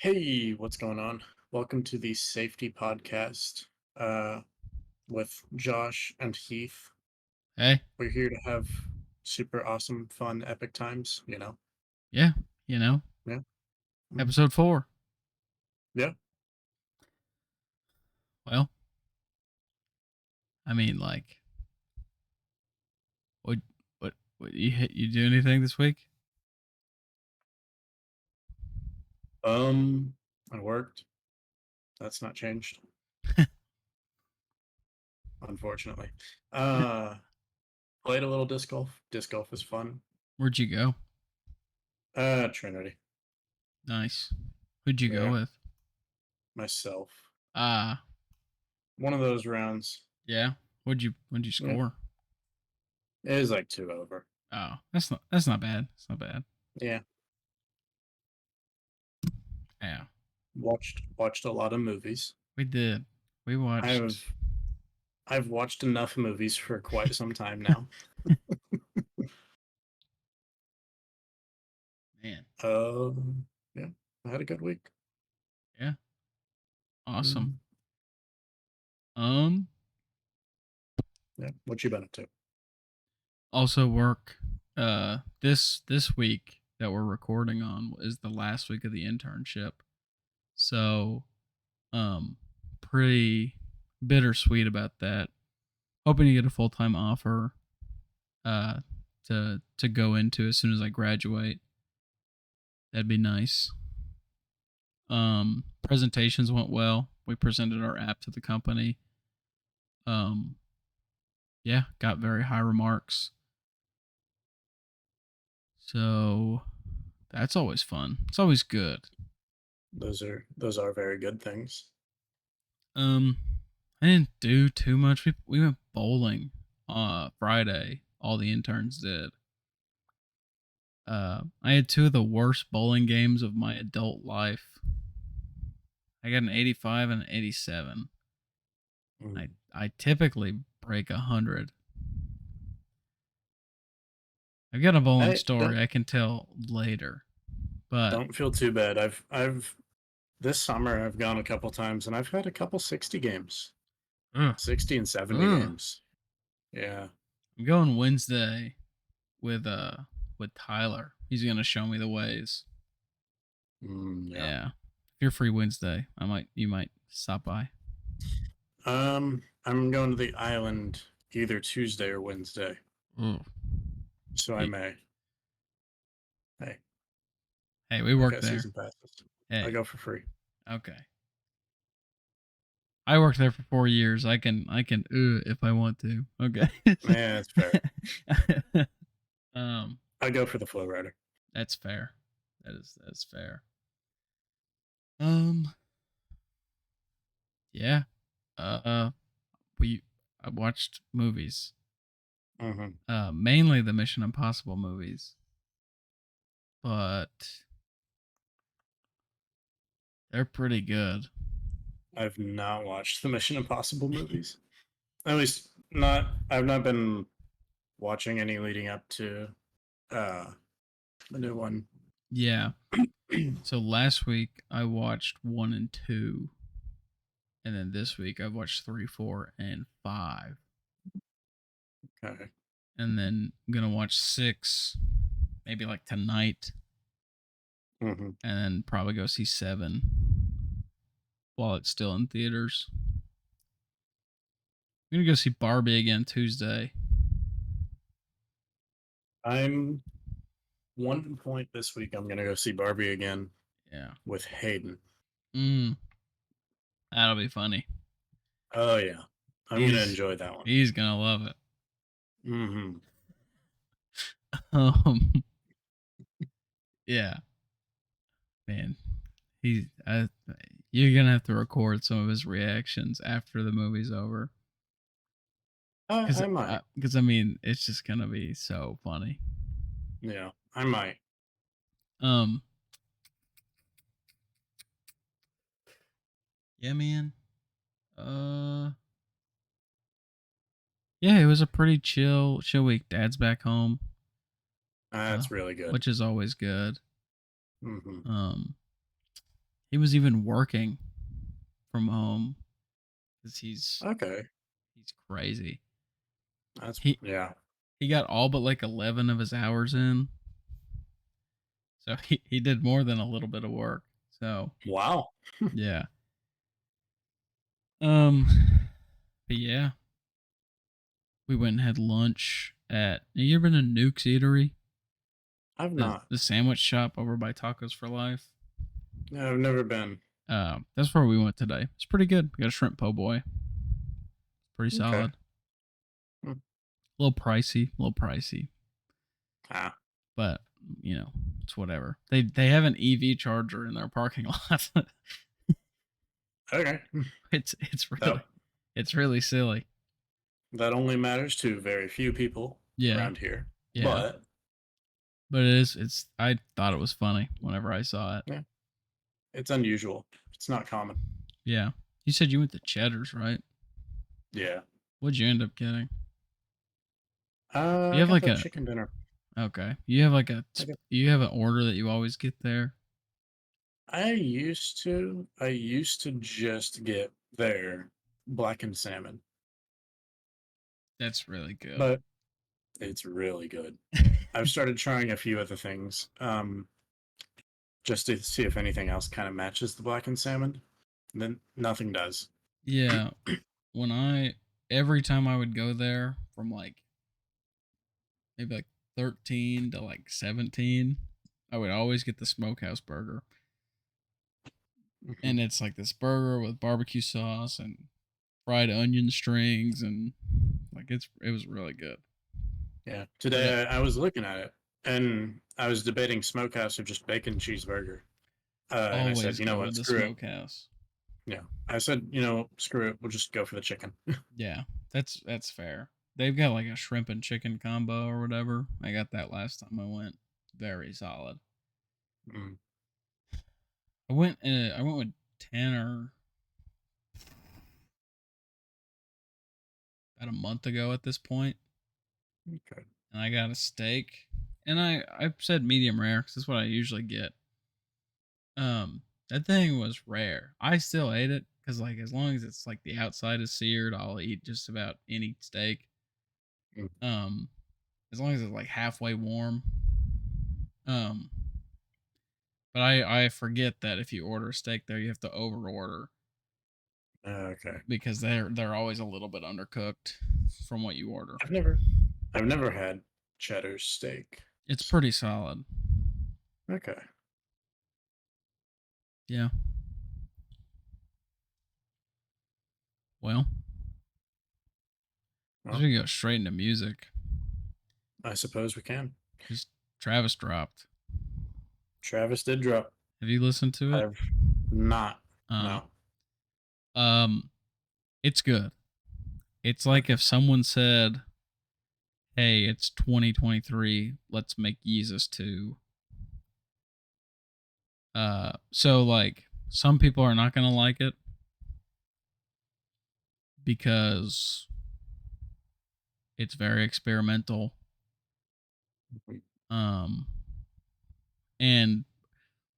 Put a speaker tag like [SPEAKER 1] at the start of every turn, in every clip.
[SPEAKER 1] Hey, what's going on? Welcome to the Safety Podcast uh, with Josh and Heath.
[SPEAKER 2] Hey,
[SPEAKER 1] We're here to have super awesome, fun, epic times.
[SPEAKER 2] yeah, you know,
[SPEAKER 1] Yeah. Mhm.
[SPEAKER 2] episode 4.
[SPEAKER 1] Yeah.
[SPEAKER 2] Well, I mean, like, what, what you do anything this week?
[SPEAKER 1] Um, I worked. That's not changed, unfortunately. Uh, Played a little disc golf. Disc golf is fun.
[SPEAKER 2] Where'd you go?
[SPEAKER 1] Trinity.
[SPEAKER 2] Nice. Who'd you go
[SPEAKER 1] Yeah.
[SPEAKER 2] with?
[SPEAKER 1] Myself.
[SPEAKER 2] Ah,
[SPEAKER 1] One of those rounds.
[SPEAKER 2] yeah. What'd you
[SPEAKER 1] Yeah.
[SPEAKER 2] score?
[SPEAKER 1] It is like two over.
[SPEAKER 2] Oh, that's not bad. It's not bad.
[SPEAKER 1] Yeah.
[SPEAKER 2] Yeah,
[SPEAKER 1] Watched a lot of movies.
[SPEAKER 2] we did. We watched.
[SPEAKER 1] I've I've watched enough movies for quite some time now.
[SPEAKER 2] Man,
[SPEAKER 1] Yeah, I had a good week.
[SPEAKER 2] yeah, awesome.
[SPEAKER 1] Mhm.
[SPEAKER 2] Um,
[SPEAKER 1] Yeah, what you been up to?
[SPEAKER 2] also work. This week that we're recording on is the last week of the internship. So Um, pretty bittersweet about that. Hoping to get a full time offer uh to go into as soon as I graduate. That'd be nice. Presentations went well. We presented our app to the company. Um, yeah, got very high remarks. So that's always fun. It's always good.
[SPEAKER 1] Those are very good things.
[SPEAKER 2] Um, I didn't do too much. We went bowling Friday. All the interns did. I had two of the worst bowling games of my adult life. I got an 85 and an 87. I
[SPEAKER 1] Mm.
[SPEAKER 2] I typically break 100. I've got a bowling
[SPEAKER 1] I
[SPEAKER 2] story I can tell later, but
[SPEAKER 1] don't feel too bad. I've this summer I've gone a couple times and I've had a couple 60 games.
[SPEAKER 2] ugh,
[SPEAKER 1] 60 and 70
[SPEAKER 2] ugh.
[SPEAKER 1] games. Yeah.
[SPEAKER 2] I'm going Wednesday with Tyler. He's gonna show me the ways.
[SPEAKER 1] Yeah.
[SPEAKER 2] Yeah, if you're free Wednesday, you might stop by.
[SPEAKER 1] I'm going to the island either Tuesday or Wednesday,
[SPEAKER 2] Ooh.
[SPEAKER 1] so I
[SPEAKER 2] Hey,
[SPEAKER 1] may. Hey,
[SPEAKER 2] hey, we
[SPEAKER 1] I
[SPEAKER 2] work
[SPEAKER 1] got
[SPEAKER 2] there.
[SPEAKER 1] season passes. I
[SPEAKER 2] Hey,
[SPEAKER 1] go for free.
[SPEAKER 2] okay. I worked there for 4 years. I can if I want to. Okay.
[SPEAKER 1] Yeah, it's fair.
[SPEAKER 2] um,
[SPEAKER 1] I go for the flow rider.
[SPEAKER 2] that's fair. That's fair. Um, yeah. Uh, we I watched movies.
[SPEAKER 1] Hmm.
[SPEAKER 2] Mainly the Mission Impossible movies, but they're pretty good.
[SPEAKER 1] I've not watched the Mission Impossible movies. At least not. I've not been watching any leading up to uh the new one.
[SPEAKER 2] Yeah. So last week I watched 1 and 2, and then this week I've watched 3, 4, and 5.
[SPEAKER 1] Okay.
[SPEAKER 2] And then I'm gonna watch 6, maybe like tonight,
[SPEAKER 1] Hmm.
[SPEAKER 2] and then probably go see 7 while it's still in theaters. I'm gonna go see Barbie again Tuesday.
[SPEAKER 1] I'm 1 point this week. I'm gonna go see Barbie again
[SPEAKER 2] Yeah.
[SPEAKER 1] with Hayden.
[SPEAKER 2] Mm, that'll be funny.
[SPEAKER 1] Oh yeah, I'm gonna
[SPEAKER 2] He's
[SPEAKER 1] enjoy that one.
[SPEAKER 2] he's gonna love it.
[SPEAKER 1] Hmm.
[SPEAKER 2] Um, yeah, man. He's you're gonna have to record some of his reactions after the movie's over,
[SPEAKER 1] I might.
[SPEAKER 2] because I mean it's just gonna be so funny.
[SPEAKER 1] Yeah, I might.
[SPEAKER 2] Um, yeah, man. Uh, yeah, it was a pretty chill week. Dad's back home, uh,
[SPEAKER 1] That's really good.
[SPEAKER 2] which is always good.
[SPEAKER 1] Hmm.
[SPEAKER 2] Um, He was even working from home because
[SPEAKER 1] Okay,
[SPEAKER 2] he's crazy.
[SPEAKER 1] that's
[SPEAKER 2] He
[SPEAKER 1] yeah.
[SPEAKER 2] he got all but like 11 of his hours in, so he did more than a little bit of work. So
[SPEAKER 1] Wow.
[SPEAKER 2] yeah, um, but yeah, we went and had lunch at. Have you ever been to Nuke's Eatery,
[SPEAKER 1] I've
[SPEAKER 2] the
[SPEAKER 1] not.
[SPEAKER 2] the sandwich shop over by Tacos for Life?
[SPEAKER 1] No, I've never been.
[SPEAKER 2] That's where we went today. It's pretty good. We got a shrimp po' boy. Pretty
[SPEAKER 1] Okay.
[SPEAKER 2] solid.
[SPEAKER 1] Hmm.
[SPEAKER 2] A little pricey. A little pricey,
[SPEAKER 1] Ah.
[SPEAKER 2] but you know, it's whatever. They have an EV charger in their parking lot.
[SPEAKER 1] Okay.
[SPEAKER 2] It's
[SPEAKER 1] That
[SPEAKER 2] really it's really silly.
[SPEAKER 1] that only matters to very few people
[SPEAKER 2] Yeah,
[SPEAKER 1] around here.
[SPEAKER 2] yeah.
[SPEAKER 1] But
[SPEAKER 2] But it is. It's. I thought it was funny whenever I saw it.
[SPEAKER 1] yeah, it's unusual. It's not common.
[SPEAKER 2] Yeah. You said you went to Cheddar's, right?
[SPEAKER 1] Yeah.
[SPEAKER 2] What'd you end up getting? You
[SPEAKER 1] I
[SPEAKER 2] have
[SPEAKER 1] got
[SPEAKER 2] like
[SPEAKER 1] the
[SPEAKER 2] a
[SPEAKER 1] chicken dinner.
[SPEAKER 2] okay. You have like
[SPEAKER 1] I got
[SPEAKER 2] you have an order that you always get there.
[SPEAKER 1] I used to just get their blackened salmon,
[SPEAKER 2] That's really good.
[SPEAKER 1] but it's really good. I've started trying a few other things, just to see if anything else kind of matches the blackened salmon. Then nothing does.
[SPEAKER 2] Yeah. When I every time I would go there from like maybe like 13 to like 17, I would always get the smokehouse burger.
[SPEAKER 1] Mhm.
[SPEAKER 2] And it's like this burger with barbecue sauce and fried onion strings and like it was really good.
[SPEAKER 1] Yeah.
[SPEAKER 2] But
[SPEAKER 1] Today I was looking at it and I was debating smokehouse or just bacon cheeseburger. And I said,
[SPEAKER 2] always
[SPEAKER 1] you know
[SPEAKER 2] go
[SPEAKER 1] what,
[SPEAKER 2] with the
[SPEAKER 1] screw it.
[SPEAKER 2] smokehouse.
[SPEAKER 1] Yeah. I said, screw it. We'll just go for the chicken.
[SPEAKER 2] Yeah, that's fair. They've got like a shrimp and chicken combo or whatever. I got that last time I went. Very solid.
[SPEAKER 1] Mm,
[SPEAKER 2] I went with Tanner about a month ago at this point,
[SPEAKER 1] okay.
[SPEAKER 2] and I got a steak. And I said medium rare because that's what I usually get. That thing was rare. I still ate it because like as long as it's like the outside is seared, I'll eat just about any steak.
[SPEAKER 1] Mm,
[SPEAKER 2] Um, as long as it's like halfway warm. Um, but I forget that if you order a steak there, you have to over order
[SPEAKER 1] okay.
[SPEAKER 2] because they're always a little bit undercooked from what you order.
[SPEAKER 1] I've never I've never had cheddar steak.
[SPEAKER 2] It's pretty solid.
[SPEAKER 1] Okay.
[SPEAKER 2] Yeah. Well, I
[SPEAKER 1] Well,
[SPEAKER 2] should go straight into music
[SPEAKER 1] I suppose we can.
[SPEAKER 2] because Travis dropped.
[SPEAKER 1] Travis did drop.
[SPEAKER 2] Have you listened to it?
[SPEAKER 1] I've not.
[SPEAKER 2] Uh,
[SPEAKER 1] No.
[SPEAKER 2] um, it's good. It's like
[SPEAKER 1] Okay.
[SPEAKER 2] if someone said, "Hey, it's 2023. Let's make Yeezus 2." So like some people are not gonna like it because it's very experimental.
[SPEAKER 1] Mhm.
[SPEAKER 2] Um, and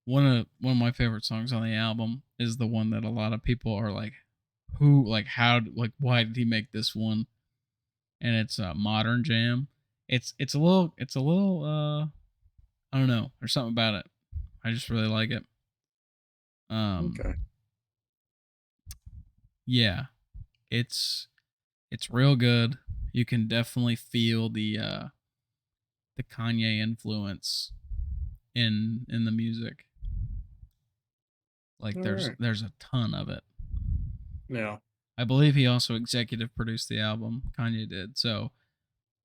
[SPEAKER 2] one of my favorite songs on the album is the one that a lot of people are like, "Who like how like why did he make this one?" And it's a Modern Jam. It's a little I don't know. There's something about it. I just really like it. Um,
[SPEAKER 1] Okay.
[SPEAKER 2] yeah, it's real good. You can definitely feel the Kanye influence in the music. Like
[SPEAKER 1] All right.
[SPEAKER 2] there's a ton of it.
[SPEAKER 1] Yeah.
[SPEAKER 2] I believe he also executive produced the album. Kanye did. So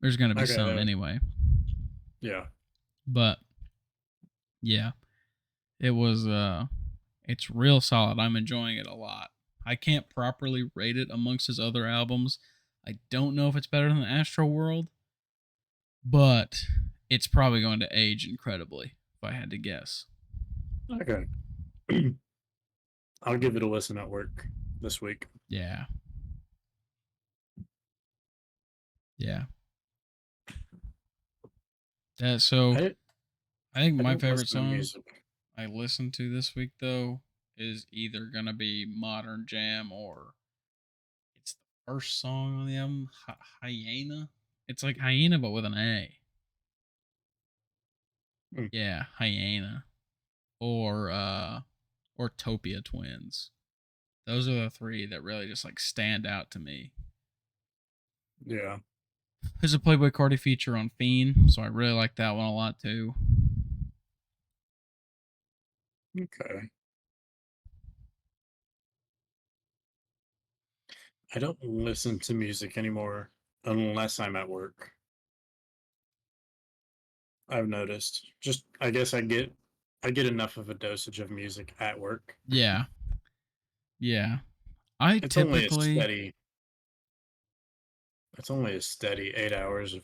[SPEAKER 2] there's going to be
[SPEAKER 1] Okay.
[SPEAKER 2] some anyway.
[SPEAKER 1] Yeah.
[SPEAKER 2] But yeah, it was it's real solid. I'm enjoying it a lot. I can't properly rate it amongst his other albums. I don't know if it's better than Astro World, but it's probably going to age incredibly if I had to guess.
[SPEAKER 1] Okay. I'll give it a listen at work this week.
[SPEAKER 2] Yeah. Yeah. So
[SPEAKER 1] I
[SPEAKER 2] I think
[SPEAKER 1] I
[SPEAKER 2] my
[SPEAKER 1] don't
[SPEAKER 2] favorite
[SPEAKER 1] listen to
[SPEAKER 2] song
[SPEAKER 1] music.
[SPEAKER 2] I listened to this week though is either gonna be Modern Jam or it's the first song on the album, Hyena. It's like Hyena but with an A.
[SPEAKER 1] Hmm.
[SPEAKER 2] Yeah, Hyena or Topia Twins. Those are the three that really just like stand out to me.
[SPEAKER 1] Yeah.
[SPEAKER 2] There's a Playboy Cardi feature on Fiend, so I really like that one a lot too.
[SPEAKER 1] Okay. I don't listen to music anymore unless I'm at work. I've noticed. Just I guess I get enough of a dosage of music at work.
[SPEAKER 2] Yeah, yeah. I
[SPEAKER 1] It's only a
[SPEAKER 2] typically
[SPEAKER 1] steady it's only a steady 8 hours of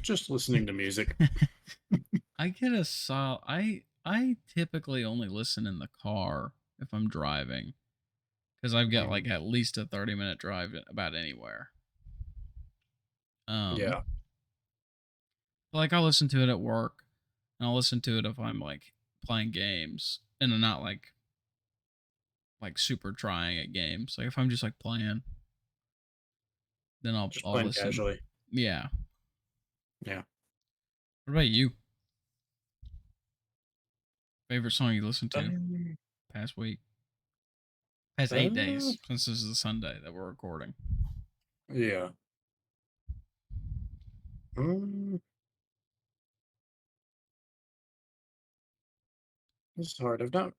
[SPEAKER 1] just listening to music.
[SPEAKER 2] I get a sol. I typically only listen in the car if I'm driving because I've got
[SPEAKER 1] Mhm.
[SPEAKER 2] like at least a 30-minute drive about anywhere. Um,
[SPEAKER 1] Yeah.
[SPEAKER 2] like I'll listen to it at work, and I'll listen to it if I'm like playing games and I'm not like super trying at games. Like if I'm just like playing, then I'll
[SPEAKER 1] Just
[SPEAKER 2] I'll
[SPEAKER 1] playing
[SPEAKER 2] listen.
[SPEAKER 1] casually.
[SPEAKER 2] Yeah.
[SPEAKER 1] Yeah.
[SPEAKER 2] What about you? Favorite song you listened to
[SPEAKER 1] Um,
[SPEAKER 2] past week? Past eight
[SPEAKER 1] uh,
[SPEAKER 2] days since this is the Sunday that we're recording.
[SPEAKER 1] yeah. Mm, this is hard. I've not.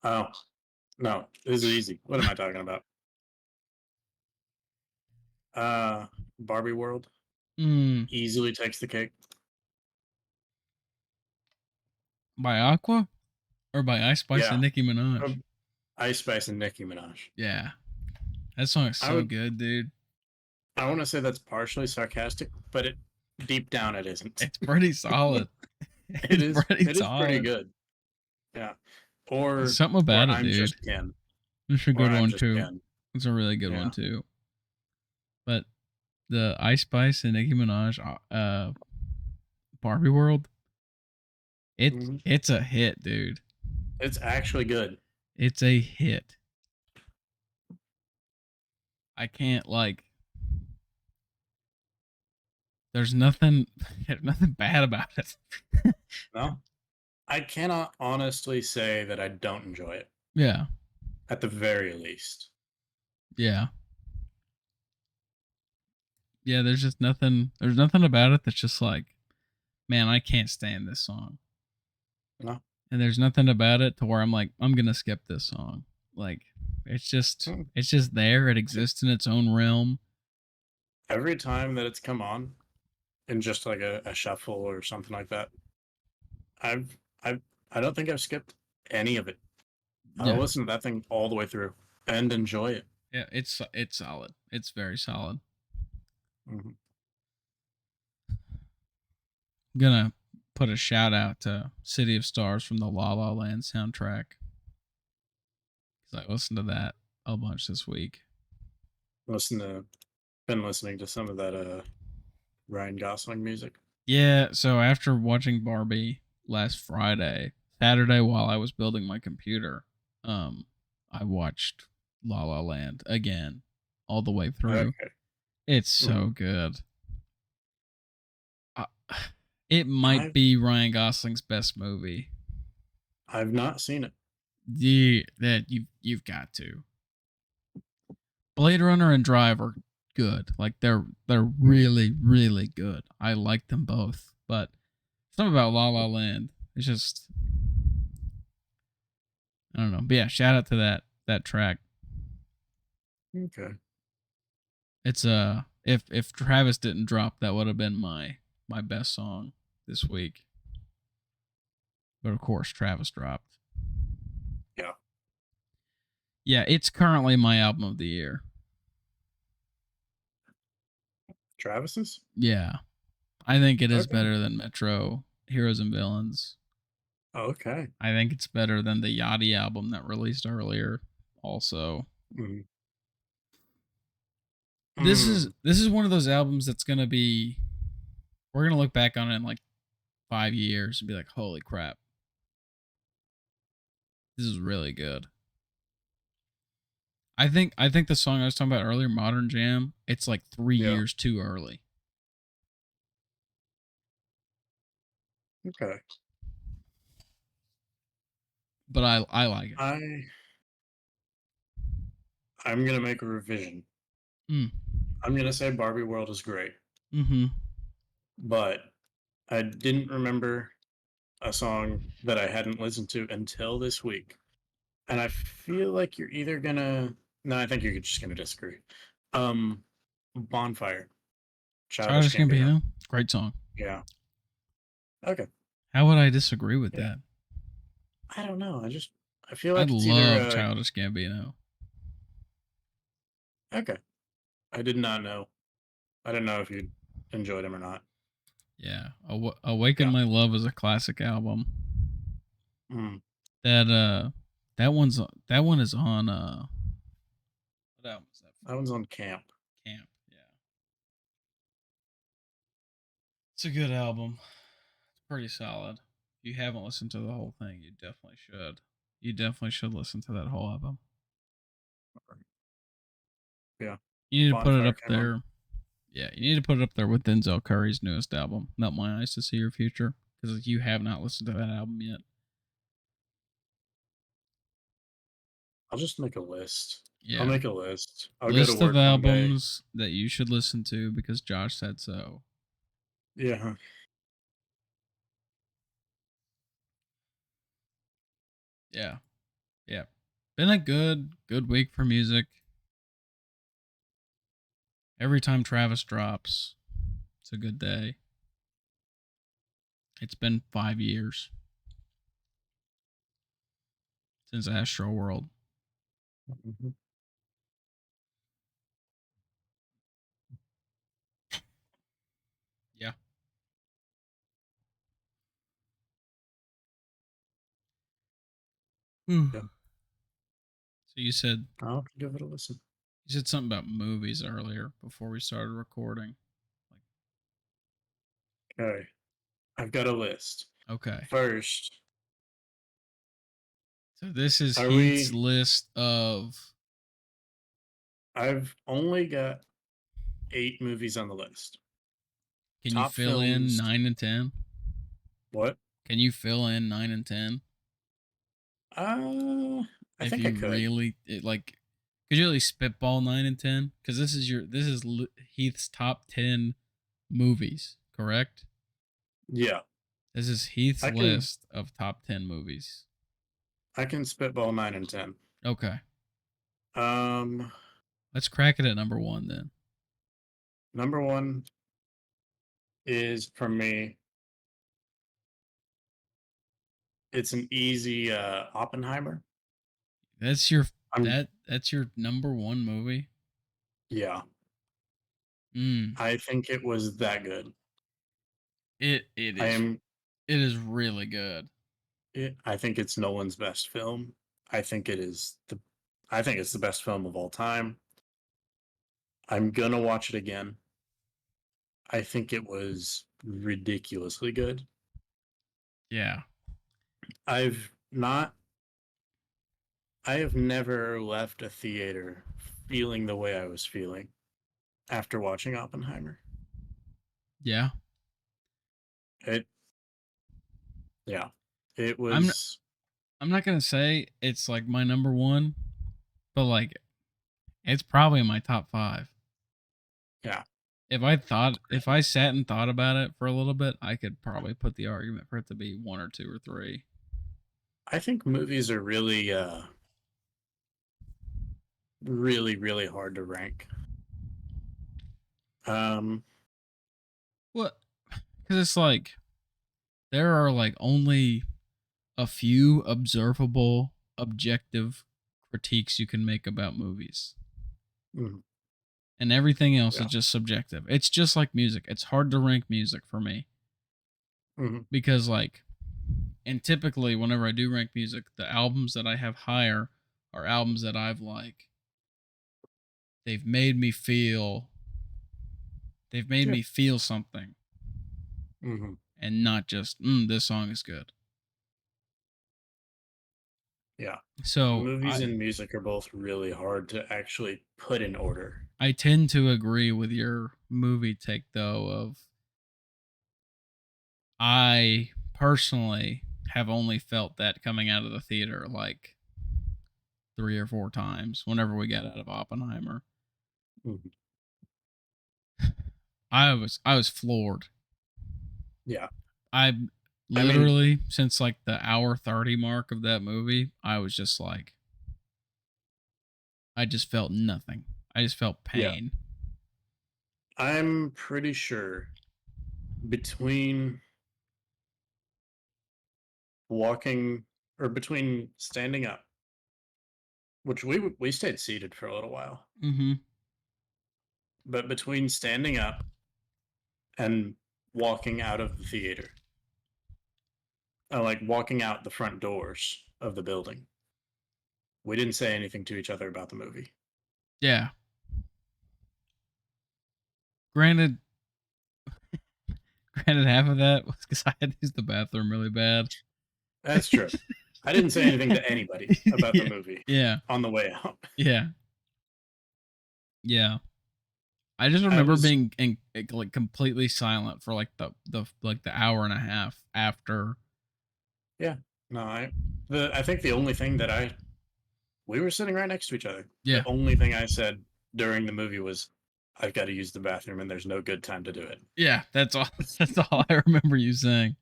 [SPEAKER 1] Oh no, this is easy. What am I talking about? Barbie World
[SPEAKER 2] Mm,
[SPEAKER 1] easily takes the cake.
[SPEAKER 2] by Aqua or by Ice Spice and
[SPEAKER 1] Yeah.
[SPEAKER 2] Nicki Minaj?
[SPEAKER 1] Um, Ice Spice and Nicki Minaj.
[SPEAKER 2] Yeah, that song is
[SPEAKER 1] I
[SPEAKER 2] so
[SPEAKER 1] would.
[SPEAKER 2] good, dude.
[SPEAKER 1] I want to say that's partially sarcastic, but it deep down it isn't.
[SPEAKER 2] It's pretty solid.
[SPEAKER 1] It
[SPEAKER 2] It's
[SPEAKER 1] is.
[SPEAKER 2] pretty
[SPEAKER 1] It is pretty
[SPEAKER 2] solid.
[SPEAKER 1] good. Yeah.
[SPEAKER 2] There's
[SPEAKER 1] Or
[SPEAKER 2] something
[SPEAKER 1] or
[SPEAKER 2] about it,
[SPEAKER 1] I'm
[SPEAKER 2] dude.
[SPEAKER 1] just Ken.
[SPEAKER 2] It's a
[SPEAKER 1] Or
[SPEAKER 2] good
[SPEAKER 1] I'm
[SPEAKER 2] one
[SPEAKER 1] just
[SPEAKER 2] too.
[SPEAKER 1] Ken.
[SPEAKER 2] It's a really good one
[SPEAKER 1] Yeah.
[SPEAKER 2] too. But the Ice Spice and Nicki Minaj, Barbie World,
[SPEAKER 1] Mhm.
[SPEAKER 2] it's a hit, dude.
[SPEAKER 1] It's actually good.
[SPEAKER 2] It's a hit. I can't like. There's nothing. There's nothing bad about it.
[SPEAKER 1] No, I cannot honestly say that I don't enjoy it.
[SPEAKER 2] Yeah,
[SPEAKER 1] At the very least.
[SPEAKER 2] yeah, yeah. There's just nothing. There's nothing about it that's just like, man, I can't stand this song.
[SPEAKER 1] No.
[SPEAKER 2] And there's nothing about it to where I'm like, I'm gonna skip this song. Like,
[SPEAKER 1] Hmm.
[SPEAKER 2] it's just there. It exists in its own realm.
[SPEAKER 1] Every time that it's come on in just like a shuffle or something like that, I've I've I don't think I've skipped any of it. I'll
[SPEAKER 2] Yeah,
[SPEAKER 1] listen to that thing all the way through and enjoy it.
[SPEAKER 2] yeah. It's solid. It's very solid.
[SPEAKER 1] Mhm.
[SPEAKER 2] I'm gonna put a shout out to City of Stars from the La La Land soundtrack because I listened to that a bunch this week.
[SPEAKER 1] Listen to been listening to some of that Ryan Gosling music.
[SPEAKER 2] Yeah, so after watching Barbie last Friday, Saturday while I was building my computer, um, I watched La La Land again all the way through.
[SPEAKER 1] Okay.
[SPEAKER 2] It's so
[SPEAKER 1] Mhm.
[SPEAKER 2] good. Uh, it might
[SPEAKER 1] I've
[SPEAKER 2] be Ryan Gosling's best movie.
[SPEAKER 1] I've not seen it.
[SPEAKER 2] That you've got to. Blade Runner and Drive are good. Like they're really good. I like them both, but something about La La Land. It's just I don't know. But yeah, shout out to that track.
[SPEAKER 1] Okay.
[SPEAKER 2] It's if Travis didn't drop, that would have been my best song this week. But of course, Travis dropped.
[SPEAKER 1] Yeah.
[SPEAKER 2] Yeah, it's currently my album of the year.
[SPEAKER 1] Travis's?
[SPEAKER 2] Yeah, I think it is
[SPEAKER 1] Okay.
[SPEAKER 2] better than Metro Heroes and Villains.
[SPEAKER 1] Okay.
[SPEAKER 2] I think it's better than the Yachty album that released earlier. Also,
[SPEAKER 1] Mm.
[SPEAKER 2] this is
[SPEAKER 1] Mm.
[SPEAKER 2] this is one of those albums that's gonna be. We're gonna look back on it in like 5 years and be like, "Holy crap!" This is really good. I think the song I was talking about earlier, Modern Jam, it's like 3
[SPEAKER 1] Yeah.
[SPEAKER 2] years too early.
[SPEAKER 1] Okay.
[SPEAKER 2] But I like it.
[SPEAKER 1] I I'm gonna make a revision.
[SPEAKER 2] Mm.
[SPEAKER 1] I'm gonna say Barbie World is great,
[SPEAKER 2] Mhm.
[SPEAKER 1] but I didn't remember a song that I hadn't listened to until this week. And I feel like you're either gonna no, I think you're just gonna disagree. Um Bonfire, Childish
[SPEAKER 2] Childish
[SPEAKER 1] Gambino.
[SPEAKER 2] Gambino, great song.
[SPEAKER 1] Yeah. Okay.
[SPEAKER 2] How would I disagree with
[SPEAKER 1] Yeah.
[SPEAKER 2] that?
[SPEAKER 1] I don't know. I feel
[SPEAKER 2] I
[SPEAKER 1] like it's either
[SPEAKER 2] love Childish Gambino.
[SPEAKER 1] okay. I did not know. I didn't know if you enjoyed him or not.
[SPEAKER 2] Yeah, Awaken
[SPEAKER 1] Yeah.
[SPEAKER 2] My Love is a classic album.
[SPEAKER 1] Mm.
[SPEAKER 2] That that one is on what album is that from?
[SPEAKER 1] That one's on Camp.
[SPEAKER 2] Camp. Yeah, it's a good album. It's pretty solid. If you haven't listened to the whole thing, you definitely should. You definitely should listen to that whole album.
[SPEAKER 1] Yeah.
[SPEAKER 2] You need to put it
[SPEAKER 1] Bonfire
[SPEAKER 2] up
[SPEAKER 1] came on.
[SPEAKER 2] there. Yeah, you need to put it up there with Denzel Curry's newest album, Not My Eyes to See Your Future, because you have not listened to that album yet.
[SPEAKER 1] I'll just make a list. I'll
[SPEAKER 2] Yeah,
[SPEAKER 1] make a list. I'll go to
[SPEAKER 2] list of
[SPEAKER 1] work one day.
[SPEAKER 2] albums that you should listen to because Josh said so.
[SPEAKER 1] Yeah.
[SPEAKER 2] Yeah, yeah. Been a good week for music. Every time Travis drops, it's a good day. It's been 5 years since Astro World.
[SPEAKER 1] Mhm.
[SPEAKER 2] Yeah. Hmm.
[SPEAKER 1] Yeah.
[SPEAKER 2] So
[SPEAKER 1] I'll give it a listen.
[SPEAKER 2] you said something about movies earlier before we started recording.
[SPEAKER 1] Okay. I've got a list.
[SPEAKER 2] Okay.
[SPEAKER 1] First,
[SPEAKER 2] So this is
[SPEAKER 1] are
[SPEAKER 2] Heath's
[SPEAKER 1] we
[SPEAKER 2] list of
[SPEAKER 1] I've only got 8 movies on the list.
[SPEAKER 2] can you
[SPEAKER 1] Top
[SPEAKER 2] fill in
[SPEAKER 1] films.
[SPEAKER 2] 9 and 10?
[SPEAKER 1] What?
[SPEAKER 2] Can you fill in 9 and 10
[SPEAKER 1] Uh, I
[SPEAKER 2] if
[SPEAKER 1] think I
[SPEAKER 2] you
[SPEAKER 1] could.
[SPEAKER 2] really like could you really spitball 9 and 10 cuz this is Heath's top 10 movies, correct?
[SPEAKER 1] Yeah.
[SPEAKER 2] This is Heath's
[SPEAKER 1] I can
[SPEAKER 2] list of top 10 movies.
[SPEAKER 1] I can spitball 9 and 10.
[SPEAKER 2] Okay.
[SPEAKER 1] Um,
[SPEAKER 2] Let's crack it at number 1 then.
[SPEAKER 1] number 1 is for me. It's an easy Oppenheimer.
[SPEAKER 2] That's your
[SPEAKER 1] I'm
[SPEAKER 2] that's your number 1 movie?
[SPEAKER 1] yeah.
[SPEAKER 2] Mm.
[SPEAKER 1] I think it was that good.
[SPEAKER 2] It
[SPEAKER 1] I
[SPEAKER 2] is
[SPEAKER 1] am
[SPEAKER 2] it is really good.
[SPEAKER 1] I think it's Nolan's best film. I think it is the I think it's the best film of all time. I'm gonna watch it again. I think it was ridiculously good.
[SPEAKER 2] Yeah.
[SPEAKER 1] I've not I have never left a theater feeling the way I was feeling after watching Oppenheimer.
[SPEAKER 2] Yeah.
[SPEAKER 1] It yeah. It
[SPEAKER 2] I'm
[SPEAKER 1] was
[SPEAKER 2] I'm not going to say it's like my number 1, but like it's probably in my top 5.
[SPEAKER 1] yeah.
[SPEAKER 2] If I sat and thought about it for a little bit, I could probably put the argument for it to be 1 or 2 or 3.
[SPEAKER 1] I think movies are really really hard to rank. Um
[SPEAKER 2] What? Cuz it's like there are like only a few observable objective critiques you can make about movies.
[SPEAKER 1] mm,
[SPEAKER 2] And everything else is
[SPEAKER 1] yeah.
[SPEAKER 2] just subjective. It's just like music. It's hard to rank music for me
[SPEAKER 1] Mhm.
[SPEAKER 2] because like and typically whenever I do rank music, the albums that I have higher are albums that I've like they've made me feel they've made
[SPEAKER 1] Yeah.
[SPEAKER 2] me feel something
[SPEAKER 1] Mhm.
[SPEAKER 2] and not just this song is good.
[SPEAKER 1] Yeah.
[SPEAKER 2] So
[SPEAKER 1] Movies and music are both really hard to actually put in order.
[SPEAKER 2] I tend to agree with your movie take though of I personally have only felt that coming out of the theater like 3 or 4 times whenever we got out of Oppenheimer.
[SPEAKER 1] Mhm.
[SPEAKER 2] I was floored.
[SPEAKER 1] Yeah.
[SPEAKER 2] I
[SPEAKER 1] I mean,
[SPEAKER 2] literally since like the hour 30 mark of that movie, I was just like I just felt nothing. I just felt
[SPEAKER 1] yeah,
[SPEAKER 2] pain.
[SPEAKER 1] I'm pretty sure between walking or between standing up, which we stayed seated for a little while,
[SPEAKER 2] Mhm.
[SPEAKER 1] but between standing up and walking out of the theater, like walking out the front doors of the building, we didn't say anything to each other about the movie.
[SPEAKER 2] Yeah. Granted granted half of that was cuz I had to use the bathroom really bad.
[SPEAKER 1] That's true. I didn't say anything to anybody about the
[SPEAKER 2] Yeah.
[SPEAKER 1] movie
[SPEAKER 2] Yeah.
[SPEAKER 1] on the way out.
[SPEAKER 2] Yeah. Yeah. I just
[SPEAKER 1] I
[SPEAKER 2] remember
[SPEAKER 1] was
[SPEAKER 2] being like completely silent for like the hour and a half after.
[SPEAKER 1] yeah, no, I think the only thing that I we were sitting right next to each other. The
[SPEAKER 2] Yeah.
[SPEAKER 1] only thing I said during the movie was, "I've got to use the bathroom, and there's no good time to do it."
[SPEAKER 2] Yeah, that's all that's all I remember you saying.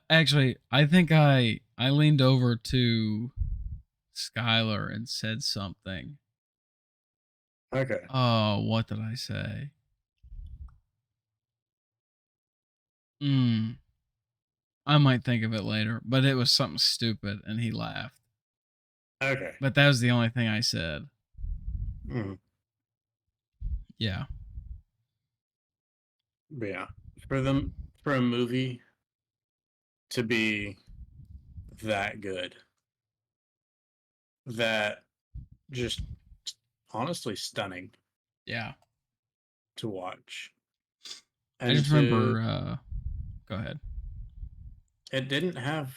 [SPEAKER 2] Actually, I think I leaned over to Skylar and said something.
[SPEAKER 1] Okay,
[SPEAKER 2] Oh, what did I say? Mm, I might think of it later, but it was something stupid and he laughed.
[SPEAKER 1] okay,
[SPEAKER 2] But that was the only thing I said.
[SPEAKER 1] mhm,
[SPEAKER 2] Yeah.
[SPEAKER 1] but yeah, for them for a movie to be that good, that just honestly stunning
[SPEAKER 2] Yeah.
[SPEAKER 1] to watch,
[SPEAKER 2] I
[SPEAKER 1] and
[SPEAKER 2] just
[SPEAKER 1] to
[SPEAKER 2] remember go ahead.
[SPEAKER 1] it didn't have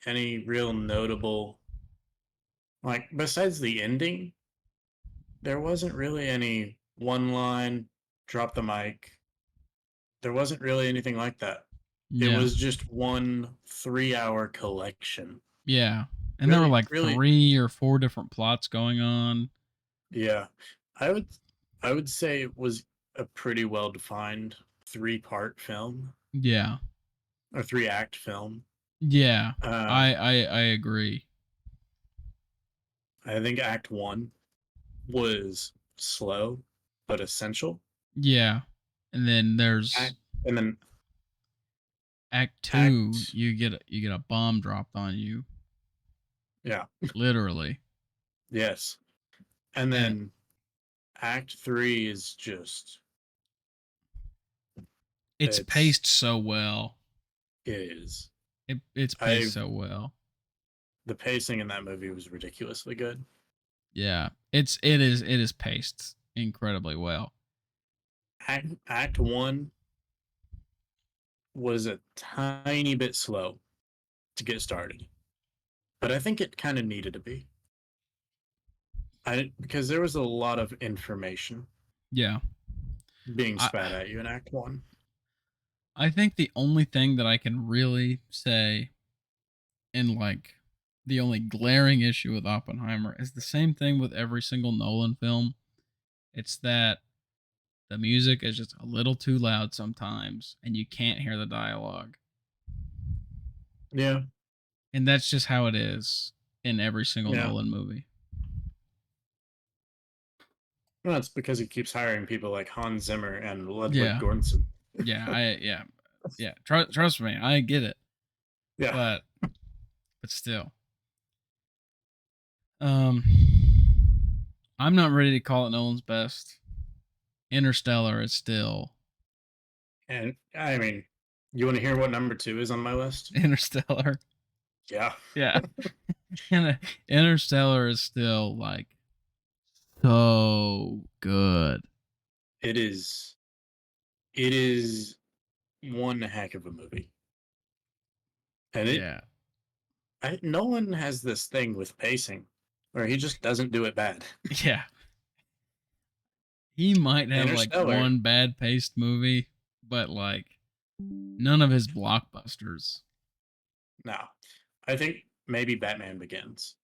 [SPEAKER 1] any real notable like besides the ending, there wasn't really any one line, drop the mic. There wasn't really anything like that. It
[SPEAKER 2] Yeah.
[SPEAKER 1] was just one 3-hour collection.
[SPEAKER 2] Yeah. And there were
[SPEAKER 1] Really,
[SPEAKER 2] like
[SPEAKER 1] really,
[SPEAKER 2] 3 or 4 different plots going on.
[SPEAKER 1] yeah. I would I would say it was a pretty well defined 3-part film
[SPEAKER 2] Yeah.
[SPEAKER 1] or 3-act film.
[SPEAKER 2] Yeah.
[SPEAKER 1] Uh,
[SPEAKER 2] I agree.
[SPEAKER 1] I think Act One was slow but essential.
[SPEAKER 2] Yeah. And then there's
[SPEAKER 1] Act and then
[SPEAKER 2] Act 2,
[SPEAKER 1] Act
[SPEAKER 2] you get a bomb dropped on you,
[SPEAKER 1] yeah,
[SPEAKER 2] literally.
[SPEAKER 1] yes. And
[SPEAKER 2] And
[SPEAKER 1] then Act Three is just
[SPEAKER 2] it's
[SPEAKER 1] it's
[SPEAKER 2] paced so well.
[SPEAKER 1] it is.
[SPEAKER 2] It's paced
[SPEAKER 1] I
[SPEAKER 2] so well.
[SPEAKER 1] The pacing in that movie was ridiculously good.
[SPEAKER 2] Yeah. It is paced incredibly well.
[SPEAKER 1] Act One was a tiny bit slow to get started, but I think it kind of needed to be. I because there was a lot of information
[SPEAKER 2] Yeah.
[SPEAKER 1] being
[SPEAKER 2] I
[SPEAKER 1] spat at you in Act One.
[SPEAKER 2] I think the only thing that I can really say in like the only glaring issue with Oppenheimer is the same thing with every single Nolan film. It's that the music is just a little too loud sometimes and you can't hear the dialogue.
[SPEAKER 1] Yeah,
[SPEAKER 2] And that's just how it is in every single
[SPEAKER 1] yeah.
[SPEAKER 2] Nolan movie.
[SPEAKER 1] Well, that's because he keeps hiring people like Hans Zimmer and Ludwig
[SPEAKER 2] Yeah.
[SPEAKER 1] Göransson.
[SPEAKER 2] Yeah. Yeah. Trust me, I get it.
[SPEAKER 1] Yeah,
[SPEAKER 2] But still. Um I'm not ready to call it Nolan's best. Interstellar is still
[SPEAKER 1] and I mean, you want to hear what number two is on my list?
[SPEAKER 2] Interstellar.
[SPEAKER 1] Yeah,
[SPEAKER 2] Yeah. Interstellar is still like so good.
[SPEAKER 1] it is. It is one heck of a movie, and it
[SPEAKER 2] Yeah.
[SPEAKER 1] Nolan has this thing with pacing where he just doesn't do it bad.
[SPEAKER 2] Yeah. He might have like
[SPEAKER 1] Interstellar,
[SPEAKER 2] one bad paced movie, but like none of his blockbusters.
[SPEAKER 1] no. I think maybe Batman Begins.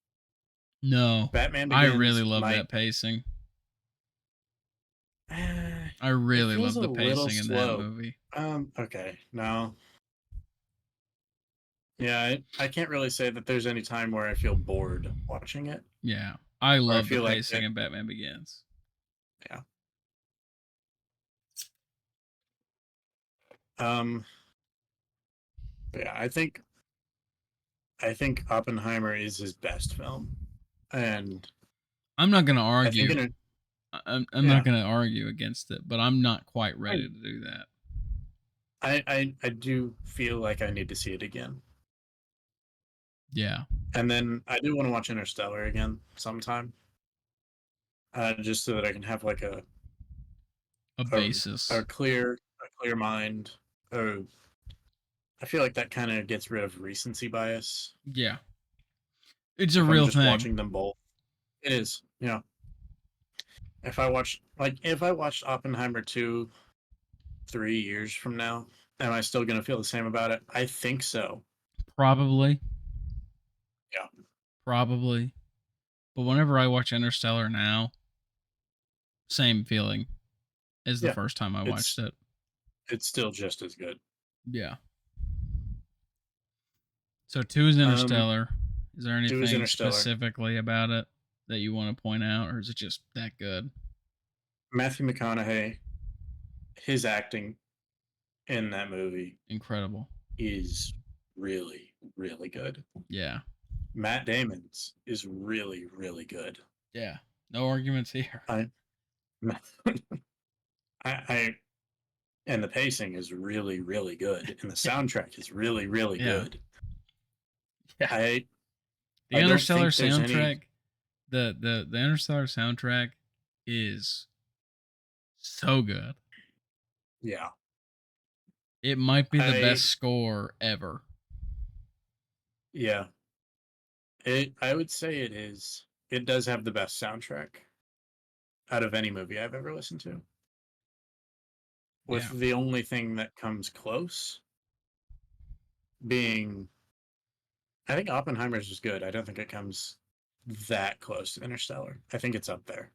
[SPEAKER 2] No.
[SPEAKER 1] Batman
[SPEAKER 2] I really
[SPEAKER 1] Begins
[SPEAKER 2] love
[SPEAKER 1] might
[SPEAKER 2] that pacing. I
[SPEAKER 1] it
[SPEAKER 2] really
[SPEAKER 1] feels
[SPEAKER 2] love
[SPEAKER 1] a
[SPEAKER 2] the
[SPEAKER 1] little
[SPEAKER 2] pacing in that
[SPEAKER 1] slow.
[SPEAKER 2] movie.
[SPEAKER 1] Okay. No. Yeah, I can't really say that there's any time where I feel bored watching it,
[SPEAKER 2] Yeah. I
[SPEAKER 1] or I
[SPEAKER 2] love the
[SPEAKER 1] feel like
[SPEAKER 2] pacing
[SPEAKER 1] it.
[SPEAKER 2] in Batman Begins.
[SPEAKER 1] Yeah. Um. Yeah, I think Oppenheimer is his best film, and
[SPEAKER 2] I'm not gonna
[SPEAKER 1] I think
[SPEAKER 2] argue.
[SPEAKER 1] in it.
[SPEAKER 2] I'm not
[SPEAKER 1] Yeah,
[SPEAKER 2] gonna argue against it, but I'm not quite
[SPEAKER 1] I,
[SPEAKER 2] ready to do that.
[SPEAKER 1] I do feel like I need to see it again,
[SPEAKER 2] Yeah.
[SPEAKER 1] and then I do want to watch Interstellar again sometime, just so that I can have like
[SPEAKER 2] A
[SPEAKER 1] a
[SPEAKER 2] basis.
[SPEAKER 1] a clear mind. Uh, I feel like that kind of gets rid of recency bias
[SPEAKER 2] Yeah. It's a
[SPEAKER 1] if I'm
[SPEAKER 2] real
[SPEAKER 1] just
[SPEAKER 2] thing.
[SPEAKER 1] watching them both. It is, if I watched Oppenheimer 2 3 years from now, am I still gonna feel the same about it? I think so.
[SPEAKER 2] Probably.
[SPEAKER 1] Yeah.
[SPEAKER 2] Probably. But whenever I watch Interstellar now, same feeling as the
[SPEAKER 1] Yeah.
[SPEAKER 2] first time I watched
[SPEAKER 1] It's
[SPEAKER 2] it.
[SPEAKER 1] it's still just as good.
[SPEAKER 2] Yeah. So two is
[SPEAKER 1] Um,
[SPEAKER 2] Interstellar. Is there
[SPEAKER 1] 2 is
[SPEAKER 2] anything
[SPEAKER 1] Interstellar.
[SPEAKER 2] specifically about it that you want to point out, or is it just that good?
[SPEAKER 1] Matthew McConaughey, his acting in that movie
[SPEAKER 2] Incredible.
[SPEAKER 1] is really, really good.
[SPEAKER 2] Yeah.
[SPEAKER 1] Matt Damon's is really, really good.
[SPEAKER 2] Yeah. No arguments here.
[SPEAKER 1] I I and the pacing is really, really good, and the
[SPEAKER 2] Yeah.
[SPEAKER 1] soundtrack is really, really
[SPEAKER 2] Yeah.
[SPEAKER 1] good.
[SPEAKER 2] Yeah.
[SPEAKER 1] I
[SPEAKER 2] The
[SPEAKER 1] I don't
[SPEAKER 2] Interstellar
[SPEAKER 1] think there's any.
[SPEAKER 2] soundtrack, the Interstellar soundtrack is so good.
[SPEAKER 1] Yeah.
[SPEAKER 2] It might be the best
[SPEAKER 1] I
[SPEAKER 2] score ever.
[SPEAKER 1] Yeah. I would say it is. It does have the best soundtrack out of any movie I've ever listened to. With
[SPEAKER 2] Yeah.
[SPEAKER 1] the only thing that comes close being, I think Oppenheimer's is good. I don't think it comes that close to Interstellar. I think it's up there.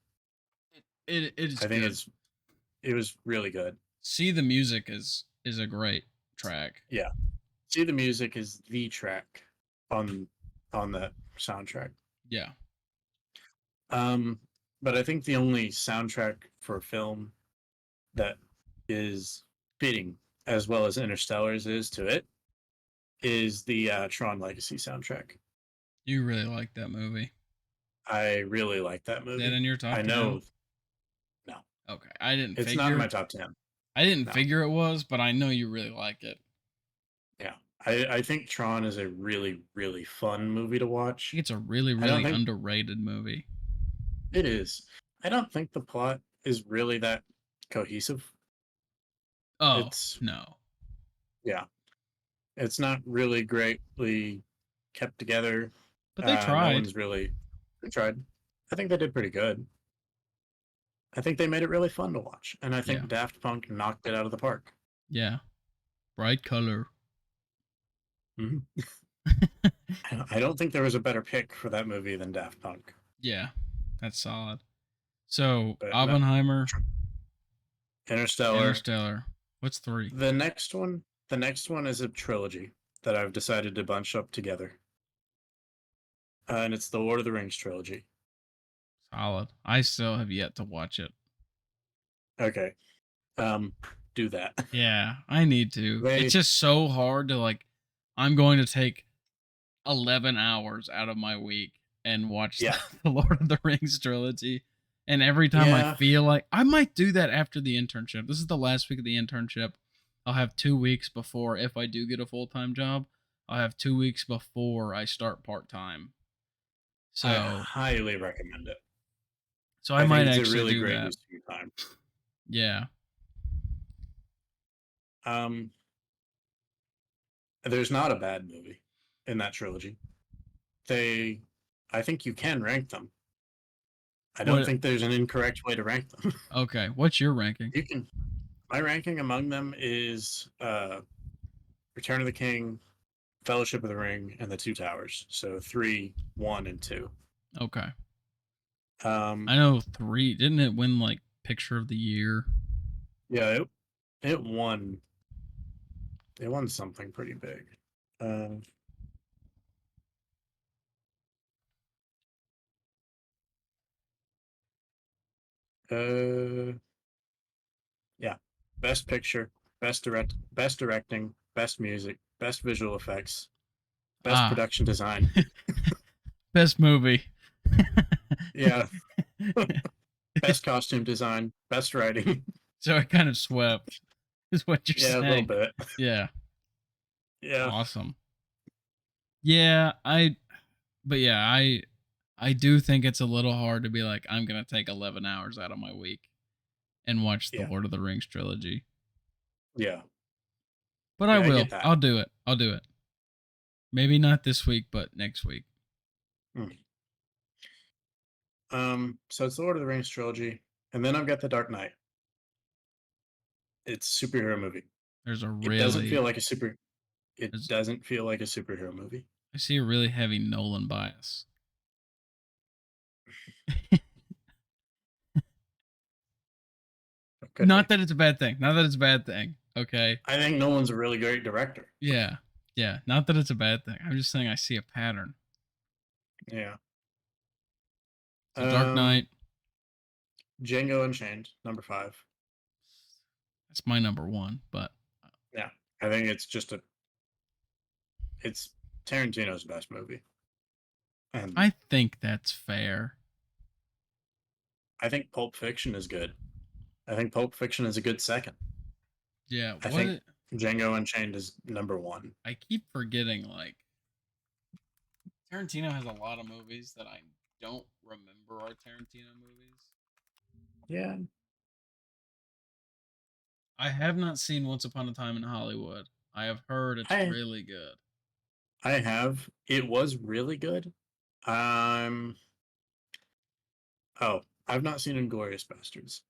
[SPEAKER 2] It is
[SPEAKER 1] I think
[SPEAKER 2] good.
[SPEAKER 1] it was really good.
[SPEAKER 2] See the music is a great track.
[SPEAKER 1] Yeah. See the Music is the track on on that soundtrack.
[SPEAKER 2] Yeah.
[SPEAKER 1] Um, but I think the only soundtrack for a film that is fitting as well as Interstellar's is to it is the Tron Legacy soundtrack.
[SPEAKER 2] You really like that movie.
[SPEAKER 1] I really like that
[SPEAKER 2] Is that
[SPEAKER 1] movie.
[SPEAKER 2] in your top
[SPEAKER 1] I
[SPEAKER 2] 10?
[SPEAKER 1] know, no,
[SPEAKER 2] Okay. I didn't
[SPEAKER 1] it's not in my
[SPEAKER 2] figure.
[SPEAKER 1] top 10.
[SPEAKER 2] I didn't
[SPEAKER 1] No,
[SPEAKER 2] figure it was, but I know you really like it.
[SPEAKER 1] yeah. I think Tron is a really, really fun movie to
[SPEAKER 2] I
[SPEAKER 1] watch.
[SPEAKER 2] think it's a really,
[SPEAKER 1] I don't
[SPEAKER 2] really
[SPEAKER 1] think
[SPEAKER 2] underrated movie.
[SPEAKER 1] it is. I don't think the plot is really that cohesive.
[SPEAKER 2] Oh,
[SPEAKER 1] It's,
[SPEAKER 2] no.
[SPEAKER 1] yeah, it's not really greatly kept together.
[SPEAKER 2] But they
[SPEAKER 1] No
[SPEAKER 2] tried.
[SPEAKER 1] one's really tried. I think they did pretty good. I think they made it really fun to watch, and I
[SPEAKER 2] Yeah.
[SPEAKER 1] think Daft Punk knocked it out of the park.
[SPEAKER 2] Yeah. Bright color.
[SPEAKER 1] Mhm. I don't think there was a better pick for that movie than Daft Punk.
[SPEAKER 2] Yeah. That's solid. So,
[SPEAKER 1] But no,
[SPEAKER 2] Oppenheimer,
[SPEAKER 1] Interstellar.
[SPEAKER 2] Interstellar. What's 3?
[SPEAKER 1] The next one is a trilogy that I've decided to bunch up together, and it's the Lord of the Rings trilogy.
[SPEAKER 2] Solid. I still have yet to watch it.
[SPEAKER 1] Okay, um, do that.
[SPEAKER 2] Yeah, I need to. It's
[SPEAKER 1] They,
[SPEAKER 2] just so hard to like I'm going to take 11 hours out of my week and watch
[SPEAKER 1] yeah,
[SPEAKER 2] the Lord of the Rings trilogy. And every time I
[SPEAKER 1] yeah,
[SPEAKER 2] feel like I might do that after the internship. This is the last week of the internship. I'll have 2 weeks before, if I do get a full time job, I'll have 2 weeks before I start part time.
[SPEAKER 1] I
[SPEAKER 2] So,
[SPEAKER 1] highly recommend it.
[SPEAKER 2] so I
[SPEAKER 1] I think
[SPEAKER 2] might
[SPEAKER 1] it's a
[SPEAKER 2] actually
[SPEAKER 1] really
[SPEAKER 2] do
[SPEAKER 1] great
[SPEAKER 2] that.
[SPEAKER 1] use of your time.
[SPEAKER 2] Yeah.
[SPEAKER 1] There's not a bad movie in that trilogy. they, I think you can rank them. I don't
[SPEAKER 2] What?
[SPEAKER 1] think there's an incorrect way to rank them.
[SPEAKER 2] Okay. What's your ranking?
[SPEAKER 1] You can. My ranking among them is Return of the King, Fellowship of the Ring, and the Two Towers. So 3, 1, and 2.
[SPEAKER 2] Okay.
[SPEAKER 1] Um,
[SPEAKER 2] I know 3. Didn't it win like picture of the year?
[SPEAKER 1] yeah, it won. It won something pretty big. Uh, uh, yeah, best picture, best directing, best music, best visual effects, best
[SPEAKER 2] Ah,
[SPEAKER 1] production design.
[SPEAKER 2] best movie.
[SPEAKER 1] Yeah, best costume design, best writing.
[SPEAKER 2] So I kind of swept, is what you're
[SPEAKER 1] Yeah, a little
[SPEAKER 2] saying.
[SPEAKER 1] bit.
[SPEAKER 2] Yeah.
[SPEAKER 1] Yeah,
[SPEAKER 2] Awesome. Yeah, but yeah, I do think it's a little hard to be like, I'm gonna take 11 hours out of my week and watch the
[SPEAKER 1] yeah,
[SPEAKER 2] Lord of the Rings trilogy.
[SPEAKER 1] yeah,
[SPEAKER 2] But I
[SPEAKER 1] yeah. I
[SPEAKER 2] will.
[SPEAKER 1] get that.
[SPEAKER 2] I'll do it. I'll do it. Maybe not this week, but next week.
[SPEAKER 1] Mm. So it's the Lord of the Rings trilogy, and then I've got the Dark Knight. It's a superhero movie.
[SPEAKER 2] There's a
[SPEAKER 1] It doesn't feel
[SPEAKER 2] really
[SPEAKER 1] like a super. It
[SPEAKER 2] there's
[SPEAKER 1] doesn't feel like a superhero movie.
[SPEAKER 2] I see a really heavy Nolan bias.
[SPEAKER 1] It could
[SPEAKER 2] Not
[SPEAKER 1] be.
[SPEAKER 2] that it's a bad thing. Not that it's a bad thing. Okay.
[SPEAKER 1] I think Nolan's a really great director.
[SPEAKER 2] Yeah. Yeah. Not that it's a bad thing. I'm just saying I see a pattern.
[SPEAKER 1] Yeah.
[SPEAKER 2] So Dark
[SPEAKER 1] Um,
[SPEAKER 2] Knight,
[SPEAKER 1] Django Unchained, number 5.
[SPEAKER 2] that's my number one, but
[SPEAKER 1] Yeah, I think it's just a. It's Tarantino's best movie, and
[SPEAKER 2] I think that's fair.
[SPEAKER 1] I think Pulp Fiction is good. I think Pulp Fiction is a good second.
[SPEAKER 2] Yeah,
[SPEAKER 1] I think
[SPEAKER 2] what
[SPEAKER 1] Django Unchained is number 1.
[SPEAKER 2] I keep forgetting, like Tarantino has a lot of movies that I don't remember are Tarantino movies.
[SPEAKER 1] Yeah,
[SPEAKER 2] I have not seen Once Upon a Time in Hollywood. I have heard it's
[SPEAKER 1] I
[SPEAKER 2] really good.
[SPEAKER 1] I have. It was really good. Um. Oh, I've not seen Inglorious Bastards.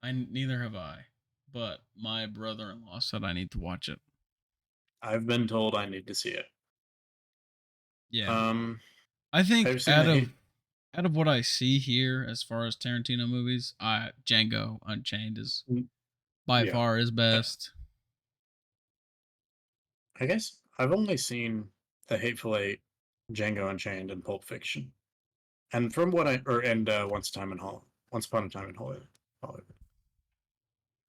[SPEAKER 2] I neither have I, but my brother-in-law said I need to watch it.
[SPEAKER 1] I've been told I need to see it.
[SPEAKER 2] Yeah,
[SPEAKER 1] Um.
[SPEAKER 2] I think
[SPEAKER 1] I've seen the hate.
[SPEAKER 2] out of what I see here as far as Tarantino movies, Django Unchained is by
[SPEAKER 1] Yeah.
[SPEAKER 2] far his
[SPEAKER 1] I,
[SPEAKER 2] best.
[SPEAKER 1] I guess I've only seen the Hateful Eight, Django Unchained, and Pulp Fiction. And from what I or and Once Upon a Time in Hollywood. Hollywood.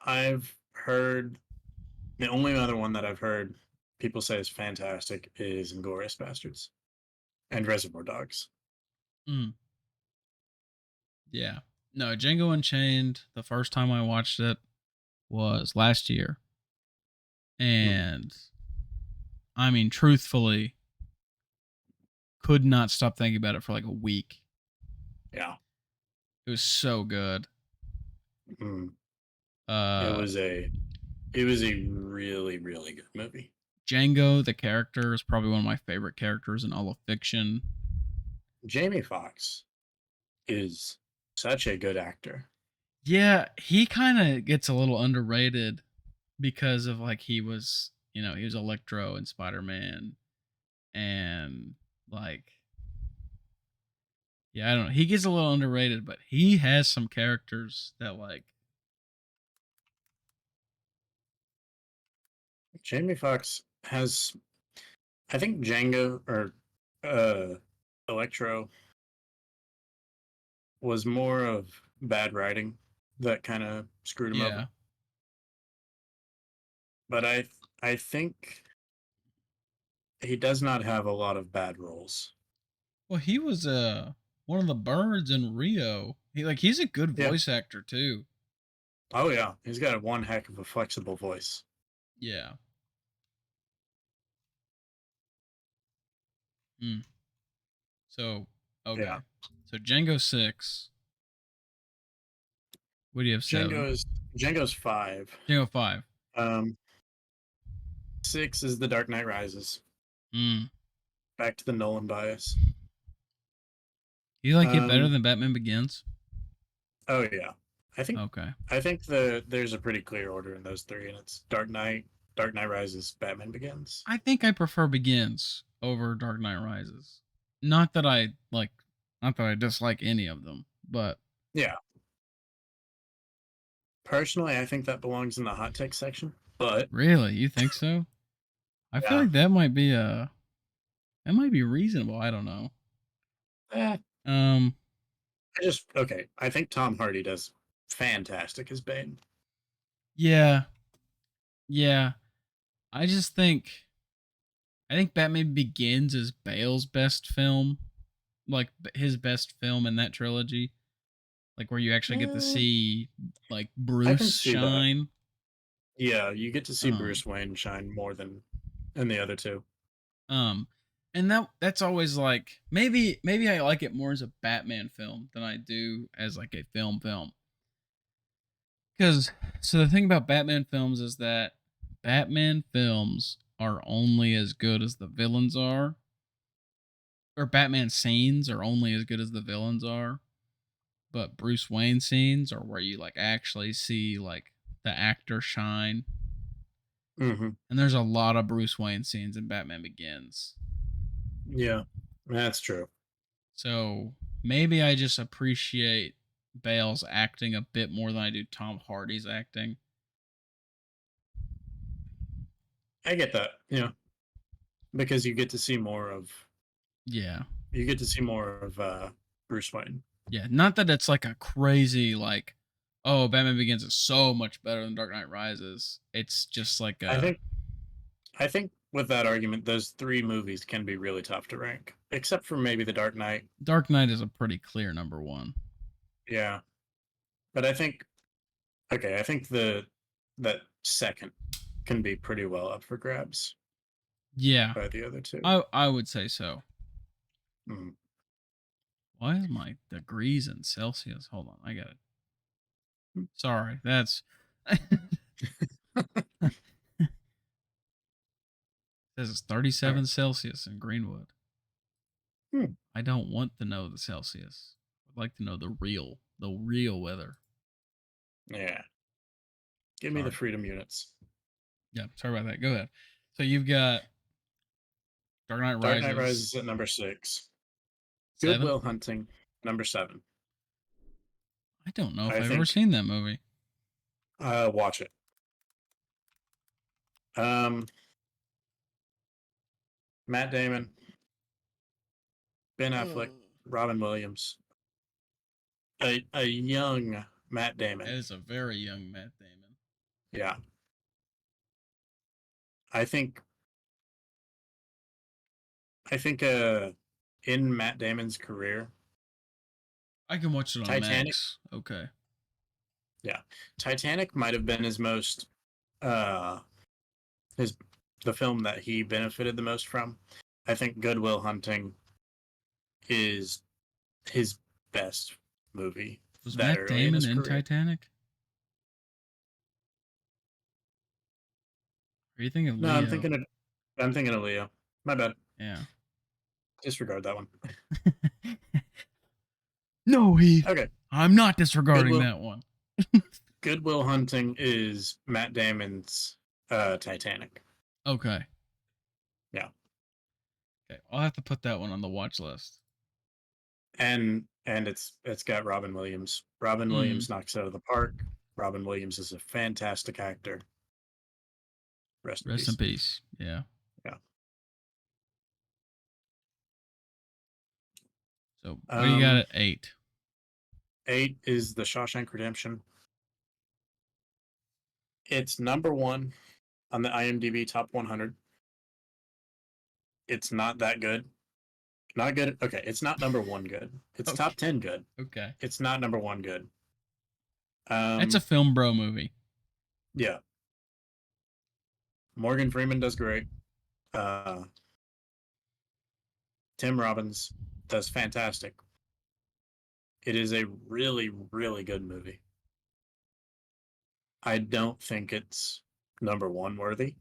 [SPEAKER 1] I've heard the only other one that I've heard people say is fantastic is Inglorious Bastards and Reservoir Dogs.
[SPEAKER 2] Mm, yeah, no, Django Unchained. The first time I watched it was last year,
[SPEAKER 1] Hmm.
[SPEAKER 2] and I mean, truthfully, could not stop thinking about it for like a week.
[SPEAKER 1] Yeah.
[SPEAKER 2] It was so good.
[SPEAKER 1] Mm. It
[SPEAKER 2] Uh,
[SPEAKER 1] was a it was a really really good movie.
[SPEAKER 2] Django, the character, is probably one of my favorite characters in all of fiction.
[SPEAKER 1] Jamie Foxx is such a good actor.
[SPEAKER 2] Yeah, he kind of gets a little underrated because of like he was Electro in Spider-Man and like yeah, I don't know. He gets a little underrated, but he has some characters that like
[SPEAKER 1] Jamie Foxx has I think Django or uh Electro was more of bad writing that kind of screwed him
[SPEAKER 2] yeah.
[SPEAKER 1] over. But I think he does not have a lot of bad roles.
[SPEAKER 2] Well, he was one of the birds in Rio. He's a good
[SPEAKER 1] Yeah.
[SPEAKER 2] voice actor too.
[SPEAKER 1] Oh yeah, he's got one heck of a flexible voice.
[SPEAKER 2] Yeah. Mm. So,
[SPEAKER 1] Yeah.
[SPEAKER 2] okay. So Django 6. What do you have 7?
[SPEAKER 1] Django's Django's 5.
[SPEAKER 2] Django 5.
[SPEAKER 1] Um 6 is The Dark Knight Rises.
[SPEAKER 2] Mm.
[SPEAKER 1] Back to the Nolan bias.
[SPEAKER 2] You like it better
[SPEAKER 1] Um,
[SPEAKER 2] than Batman Begins?
[SPEAKER 1] oh yeah, I think
[SPEAKER 2] Okay.
[SPEAKER 1] I think there's a pretty clear order in those three, and it's Dark Knight Rises, Batman Begins.
[SPEAKER 2] I think I prefer Begins over Dark Knight Rises. Not that I like, not that I dislike any of them, but
[SPEAKER 1] Yeah, personally, I think that belongs in the hot take section. But
[SPEAKER 2] really, you think so? I feel
[SPEAKER 1] yeah,
[SPEAKER 2] like that might be reasonable. I don't know.
[SPEAKER 1] eh,
[SPEAKER 2] Um,
[SPEAKER 1] okay. I think Tom Hardy does fantastic as Bane.
[SPEAKER 2] yeah, yeah. I just think I think Batman Begins is Bale's best film, like his best film in that trilogy, like where you actually get to
[SPEAKER 1] Eh,
[SPEAKER 2] see like
[SPEAKER 1] I can
[SPEAKER 2] Bruce
[SPEAKER 1] see that.
[SPEAKER 2] shine.
[SPEAKER 1] Yeah, you get to see
[SPEAKER 2] Um,
[SPEAKER 1] Bruce Wayne shine more than in the other two.
[SPEAKER 2] um, and that's always like maybe I like it more as a Batman film than I do as like a film. Because so the thing about Batman films is that Batman films are only as good as the villains are, or Batman scenes are only as good as the villains are. But Bruce Wayne scenes are where you like actually see like the actor shine.
[SPEAKER 1] Hmm.
[SPEAKER 2] And there's a lot of Bruce Wayne scenes in Batman Begins.
[SPEAKER 1] Yeah, that's true.
[SPEAKER 2] So maybe I just appreciate Bale's acting a bit more than I do Tom Hardy's acting.
[SPEAKER 1] I get that. Yeah, because
[SPEAKER 2] Yeah.
[SPEAKER 1] you get to see more of Bruce Wayne.
[SPEAKER 2] Yeah. Not that it's like a crazy like, oh, Batman Begins is so much better than Dark Knight Rises. It's just like
[SPEAKER 1] I
[SPEAKER 2] a
[SPEAKER 1] think I think with that argument, those three movies can be really tough to rank, except for maybe The Dark Knight.
[SPEAKER 2] Dark Knight is a pretty clear number one.
[SPEAKER 1] Yeah, but I think the that second can be pretty well up for grabs
[SPEAKER 2] Yeah.
[SPEAKER 1] by the other two.
[SPEAKER 2] I would say so.
[SPEAKER 1] Mm.
[SPEAKER 2] Why is my degrees in Celsius? Hold on, I got it.
[SPEAKER 1] Hmm.
[SPEAKER 2] Sorry, that's this is
[SPEAKER 1] All right.
[SPEAKER 2] 37 Celsius in Greenwood.
[SPEAKER 1] Hmm.
[SPEAKER 2] I don't want to know the Celsius. I'd like to know the real weather.
[SPEAKER 1] Yeah, give me the
[SPEAKER 2] Sorry.
[SPEAKER 1] freedom units.
[SPEAKER 2] Yeah, sorry about that. Go ahead. So you've got Dark Knight
[SPEAKER 1] Dark Knight
[SPEAKER 2] Rises
[SPEAKER 1] Rises at number 6. Good
[SPEAKER 2] 7.
[SPEAKER 1] Will Hunting, number 7.
[SPEAKER 2] I don't know if
[SPEAKER 1] I
[SPEAKER 2] I've ever
[SPEAKER 1] think
[SPEAKER 2] seen that movie.
[SPEAKER 1] watch it. Um, Matt Damon, Ben Affleck, Robin Williams, a young Matt
[SPEAKER 2] That
[SPEAKER 1] Damon.
[SPEAKER 2] is a very young Matt Damon.
[SPEAKER 1] Yeah, I think in Matt Damon's career,
[SPEAKER 2] I can watch it on
[SPEAKER 1] Titanic,
[SPEAKER 2] Max. Okay.
[SPEAKER 1] yeah, Titanic might have been his most uh his the film that he benefited the most from. I think Good Will Hunting is his best movie
[SPEAKER 2] Was
[SPEAKER 1] that
[SPEAKER 2] Matt
[SPEAKER 1] early in
[SPEAKER 2] Damon
[SPEAKER 1] his
[SPEAKER 2] in
[SPEAKER 1] career.
[SPEAKER 2] Titanic? Are you thinking
[SPEAKER 1] No,
[SPEAKER 2] Leo?
[SPEAKER 1] I'm thinking of Leo. My bad.
[SPEAKER 2] Yeah.
[SPEAKER 1] Disregard that one.
[SPEAKER 2] No, Heath.
[SPEAKER 1] Okay.
[SPEAKER 2] I'm not disregarding
[SPEAKER 1] Goodwill
[SPEAKER 2] that one.
[SPEAKER 1] Goodwill Hunting is Matt Damon's Titanic.
[SPEAKER 2] Okay.
[SPEAKER 1] Yeah.
[SPEAKER 2] Okay. I'll have to put that one on the watch list.
[SPEAKER 1] And it's got Robin Williams. Robin
[SPEAKER 2] Mm.
[SPEAKER 1] Williams knocks it out of the park. Robin Williams is a fantastic actor. Rest in
[SPEAKER 2] Rest in
[SPEAKER 1] peace.
[SPEAKER 2] peace. Yeah.
[SPEAKER 1] Yeah.
[SPEAKER 2] So what do you got at 8?
[SPEAKER 1] 8 is The Shawshank Redemption. It's number 1 on the IMDb top 100. It's not that good. Not good. Okay, it's not number 1 good. It's
[SPEAKER 2] Okay.
[SPEAKER 1] top 10 good.
[SPEAKER 2] Okay.
[SPEAKER 1] It's not number 1 good.
[SPEAKER 2] It's a film bro movie.
[SPEAKER 1] Yeah. Morgan Freeman does great. Uh, Tim Robbins does fantastic. It is a really, really good movie. I don't think it's number 1 worthy.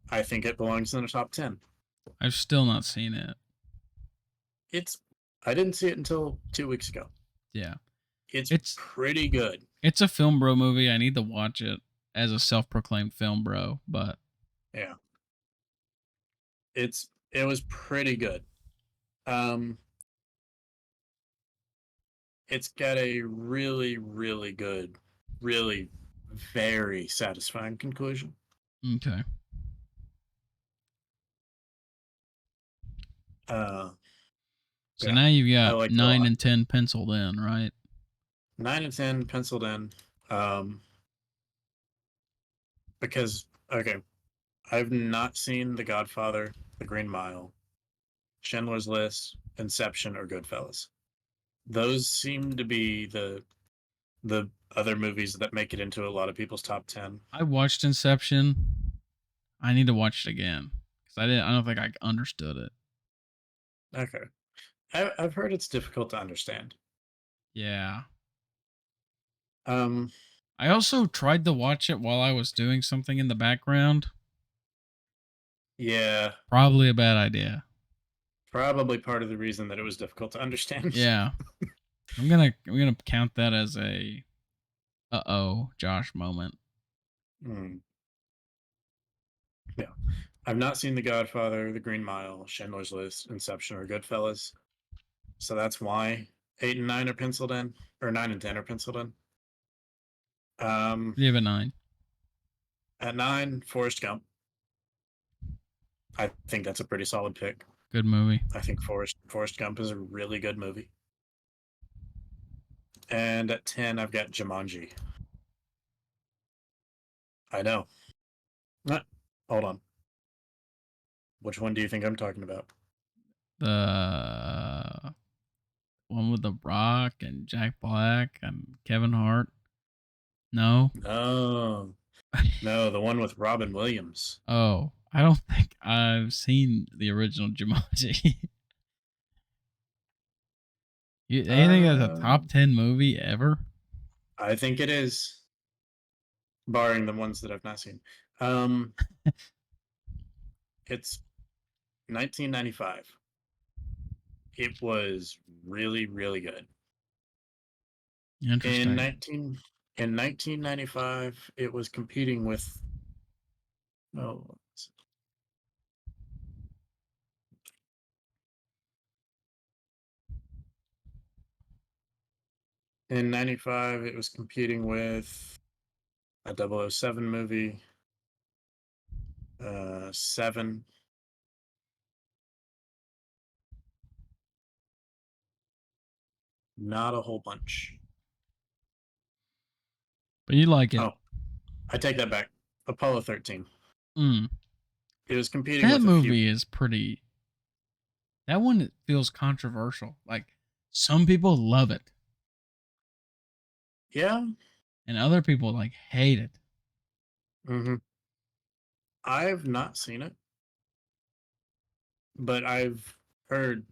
[SPEAKER 1] I think it belongs in the top 10.
[SPEAKER 2] I've still not seen it.
[SPEAKER 1] It's I didn't see it until 2 weeks ago.
[SPEAKER 2] Yeah.
[SPEAKER 1] It's
[SPEAKER 2] It's
[SPEAKER 1] pretty good.
[SPEAKER 2] it's a film bro movie. I need to watch it as a self-proclaimed film bro, but
[SPEAKER 1] Yeah, it was pretty good. Um, it's got a really, really good, really very satisfying conclusion.
[SPEAKER 2] okay.
[SPEAKER 1] Uh,
[SPEAKER 2] So
[SPEAKER 1] yeah,
[SPEAKER 2] now you've
[SPEAKER 1] I
[SPEAKER 2] got
[SPEAKER 1] liked it a
[SPEAKER 2] 9
[SPEAKER 1] lot.
[SPEAKER 2] and 10 penciled in, right?
[SPEAKER 1] 9 and 10 penciled in. Um, because okay, I've not seen The Godfather, The Green Mile, Schindler's List, Inception, or Goodfellas. Those seem to be the other movies that make it into a lot of people's top 10.
[SPEAKER 2] I watched Inception. I need to watch it again because I don't think I understood it.
[SPEAKER 1] Okay. I've heard it's difficult to understand.
[SPEAKER 2] Yeah.
[SPEAKER 1] Um,
[SPEAKER 2] I also tried to watch it while I was doing something in the background.
[SPEAKER 1] yeah,
[SPEAKER 2] Probably a bad idea.
[SPEAKER 1] probably part of the reason that it was difficult to understand.
[SPEAKER 2] Yeah. I'm gonna count that as a Josh moment.
[SPEAKER 1] Hmm, yeah. I've not seen The Godfather, The Green Mile, Schindler's List, Inception, or Goodfellas. So that's why 8 and 9 are penciled in, or 9 and 10 are penciled in. Um,
[SPEAKER 2] Give it 9.
[SPEAKER 1] at 9, Forrest Gump. I think that's a pretty solid pick.
[SPEAKER 2] Good movie.
[SPEAKER 1] I think Forrest Gump is a really good movie. And at 10, I've got Jumanji. I know. Hold on. Which one do you think I'm talking about?
[SPEAKER 2] The one with The Rock and Jack Black and Kevin Hart. No.
[SPEAKER 1] No, no, the one with Robin Williams.
[SPEAKER 2] Oh, I don't think I've seen the original Jumanji. You think that's a top
[SPEAKER 1] Um,
[SPEAKER 2] 10 movie ever?
[SPEAKER 1] I think it is, barring the ones that I've not seen. Um, it's 1995. It was really, really good. In
[SPEAKER 2] Interesting.
[SPEAKER 1] 19 in 1995, it was competing with oh, in 95 it was competing with a 007 movie, Seven, not a whole bunch.
[SPEAKER 2] But you like it.
[SPEAKER 1] Oh, I take that back. Apollo 13.
[SPEAKER 2] Mm.
[SPEAKER 1] It was competing
[SPEAKER 2] That
[SPEAKER 1] with a few.
[SPEAKER 2] movie is pretty. That one feels controversial. Like some people love it,
[SPEAKER 1] Yeah.
[SPEAKER 2] and other people like hate it.
[SPEAKER 1] Hmm. I've not seen it, but heard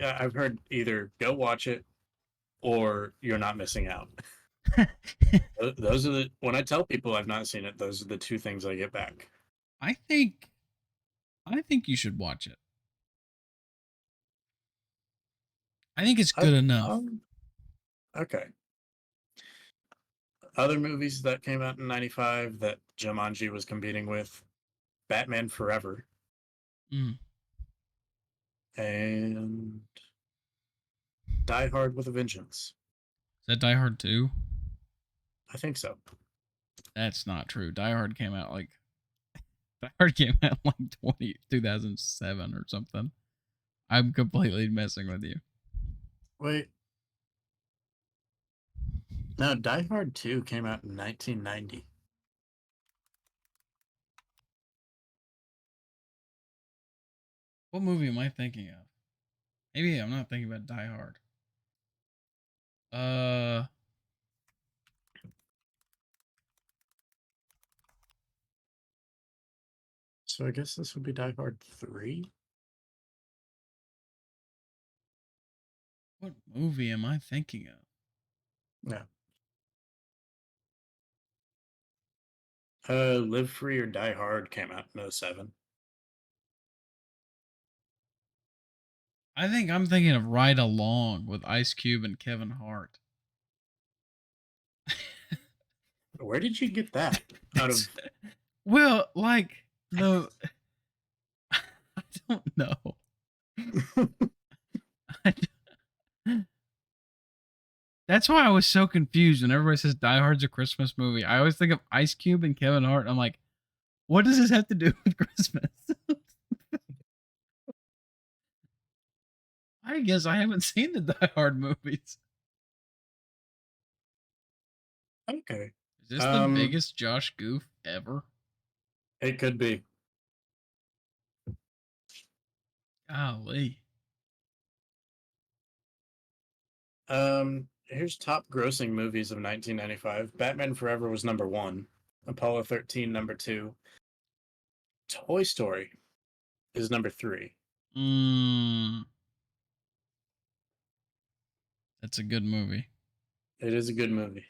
[SPEAKER 1] I've heard either go watch it or you're not missing out. Those are the when I tell people I've not seen it, those are the two things I get back.
[SPEAKER 2] I think. I think you should watch it. I think it's good
[SPEAKER 1] I've
[SPEAKER 2] enough.
[SPEAKER 1] okay. Other movies that came out in '95 that Jumanji was competing with: Batman Forever
[SPEAKER 2] Mm.
[SPEAKER 1] and Die Hard with a Vengeance.
[SPEAKER 2] Is that Die Hard 2?
[SPEAKER 1] I think so.
[SPEAKER 2] That's not true. Die Hard came out like Die Hard came out like 2007 or something. I'm completely messing with you.
[SPEAKER 1] Wait, no, Die Hard 2 came out in 1990.
[SPEAKER 2] What movie am I thinking of? Maybe I'm not thinking about Die Hard. Uh,
[SPEAKER 1] So I guess this would be Die Hard 3.
[SPEAKER 2] what movie am I thinking of?
[SPEAKER 1] No. Live Free or Die Hard came out in '07.
[SPEAKER 2] I think I'm thinking of Ride Along with Ice Cube and Kevin Hart.
[SPEAKER 1] Where did you get that? Out
[SPEAKER 2] It's,
[SPEAKER 1] of
[SPEAKER 2] well, like the I don't know. I don't- That's why I was so confused when everybody says Die Hard's a Christmas movie. I always think of Ice Cube and Kevin Hart. And I'm like, what does this have to do with Christmas? I guess I haven't seen the Die Hard movies.
[SPEAKER 1] okay.
[SPEAKER 2] Is this the
[SPEAKER 1] Um,
[SPEAKER 2] biggest Josh goof ever?
[SPEAKER 1] it could be.
[SPEAKER 2] Golly.
[SPEAKER 1] Here's top grossing movies of 1995. Batman Forever was number one. Apollo 13 number two. Toy Story is number three.
[SPEAKER 2] Mm, that's a good movie.
[SPEAKER 1] It is a good movie.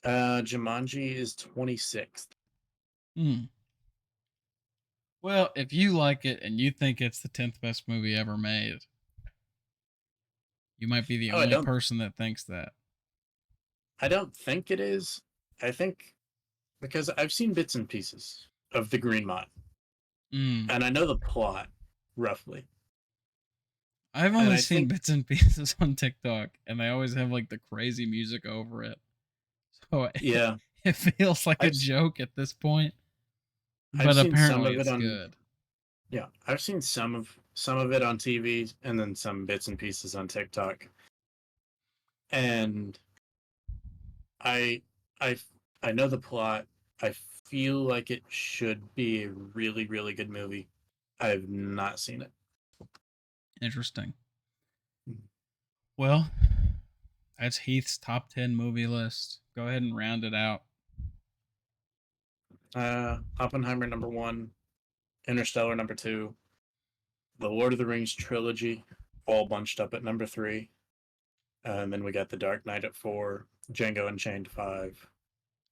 [SPEAKER 1] Jumanji is 26th.
[SPEAKER 2] Hmm. Well, if you like it and you think it's the 10th best movie ever made, you might be the
[SPEAKER 1] Oh, I
[SPEAKER 2] only
[SPEAKER 1] don't
[SPEAKER 2] person that thinks that.
[SPEAKER 1] I don't think it is. I think because I've seen bits and pieces of the Green Mile,
[SPEAKER 2] Mm.
[SPEAKER 1] and I know the plot roughly.
[SPEAKER 2] I've
[SPEAKER 1] And
[SPEAKER 2] only
[SPEAKER 1] I
[SPEAKER 2] seen
[SPEAKER 1] think,
[SPEAKER 2] bits and pieces on TikTok, and they always have like the crazy music over it. So
[SPEAKER 1] yeah,
[SPEAKER 2] it feels like a
[SPEAKER 1] I've
[SPEAKER 2] joke at this point,
[SPEAKER 1] I've
[SPEAKER 2] but
[SPEAKER 1] seen some
[SPEAKER 2] apparently
[SPEAKER 1] of it
[SPEAKER 2] it's
[SPEAKER 1] on
[SPEAKER 2] good.
[SPEAKER 1] yeah, I've seen some of it on TV, and then some bits and pieces on TikTok. And I I I know the plot. I feel like it should be a really really good movie. I've not seen it.
[SPEAKER 2] Interesting. Well, that's Heath's top 10 movie list. Go ahead and round it out.
[SPEAKER 1] Oppenheimer number one, Interstellar number two, the Lord of the Rings trilogy, all bunched up at number three, and then we got the Dark Knight at four, Django Unchained five,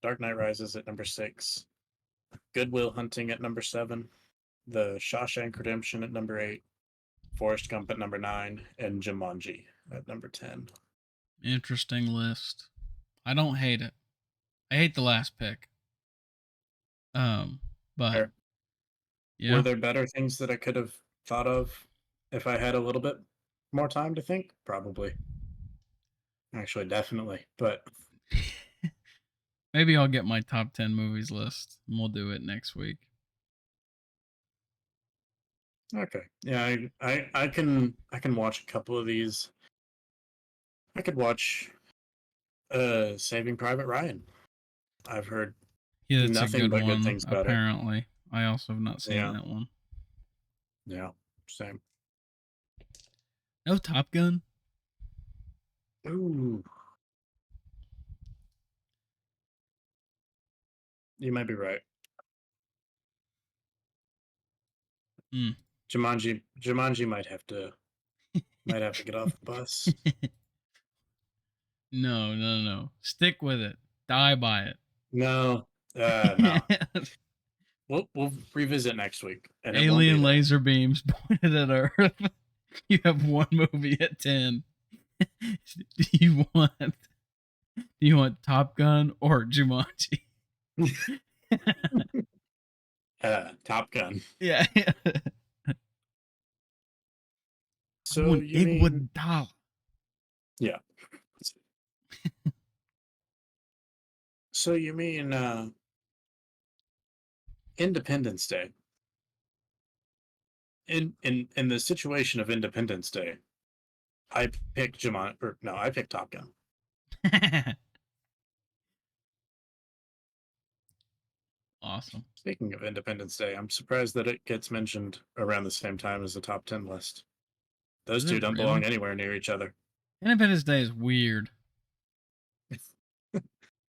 [SPEAKER 1] Dark Knight Rises at number six, Goodwill Hunting at number seven, The Shawshank Redemption at number eight, Forrest Gump at number nine, and Jumanji at number 10.
[SPEAKER 2] Interesting list. I don't hate it. I hate the last pick. But
[SPEAKER 1] Are, were
[SPEAKER 2] yeah,
[SPEAKER 1] there better things that I could have thought of if I had a little bit more time to think? Probably. Actually, definitely. But
[SPEAKER 2] maybe I'll get my top 10 movies list and we'll do it next week.
[SPEAKER 1] okay. Yeah, I can watch a couple of these. I could watch Saving Private Ryan. I've heard
[SPEAKER 2] Yeah, that's a
[SPEAKER 1] nothing
[SPEAKER 2] good
[SPEAKER 1] but good
[SPEAKER 2] one,
[SPEAKER 1] things about it.
[SPEAKER 2] apparently. I also have not seen
[SPEAKER 1] Yeah.
[SPEAKER 2] that one.
[SPEAKER 1] Yeah. Same.
[SPEAKER 2] No Top Gun?
[SPEAKER 1] Ooh. You might be right.
[SPEAKER 2] Hmm.
[SPEAKER 1] Jumanji might have to get off the bus.
[SPEAKER 2] No, no, no. Stick with it. Die by it.
[SPEAKER 1] No. No. We'll revisit next week, and it won't be
[SPEAKER 2] Alien
[SPEAKER 1] that.
[SPEAKER 2] laser beams pointed at Earth. You have one movie at 10. Do you want Top Gun or Jumanji?
[SPEAKER 1] Top Gun.
[SPEAKER 2] Yeah. I
[SPEAKER 1] So
[SPEAKER 2] want
[SPEAKER 1] you mean
[SPEAKER 2] Iguodala.
[SPEAKER 1] yeah. So you mean Independence Day? In the situation of Independence Day, I picked Jumanji, or no, I picked Top Gun.
[SPEAKER 2] Awesome.
[SPEAKER 1] Speaking of Independence Day, I'm surprised that it gets mentioned around the same time as the top 10 list. Those
[SPEAKER 2] Is
[SPEAKER 1] two
[SPEAKER 2] it
[SPEAKER 1] don't belong
[SPEAKER 2] really?
[SPEAKER 1] anywhere near each other.
[SPEAKER 2] Independence Day is weird.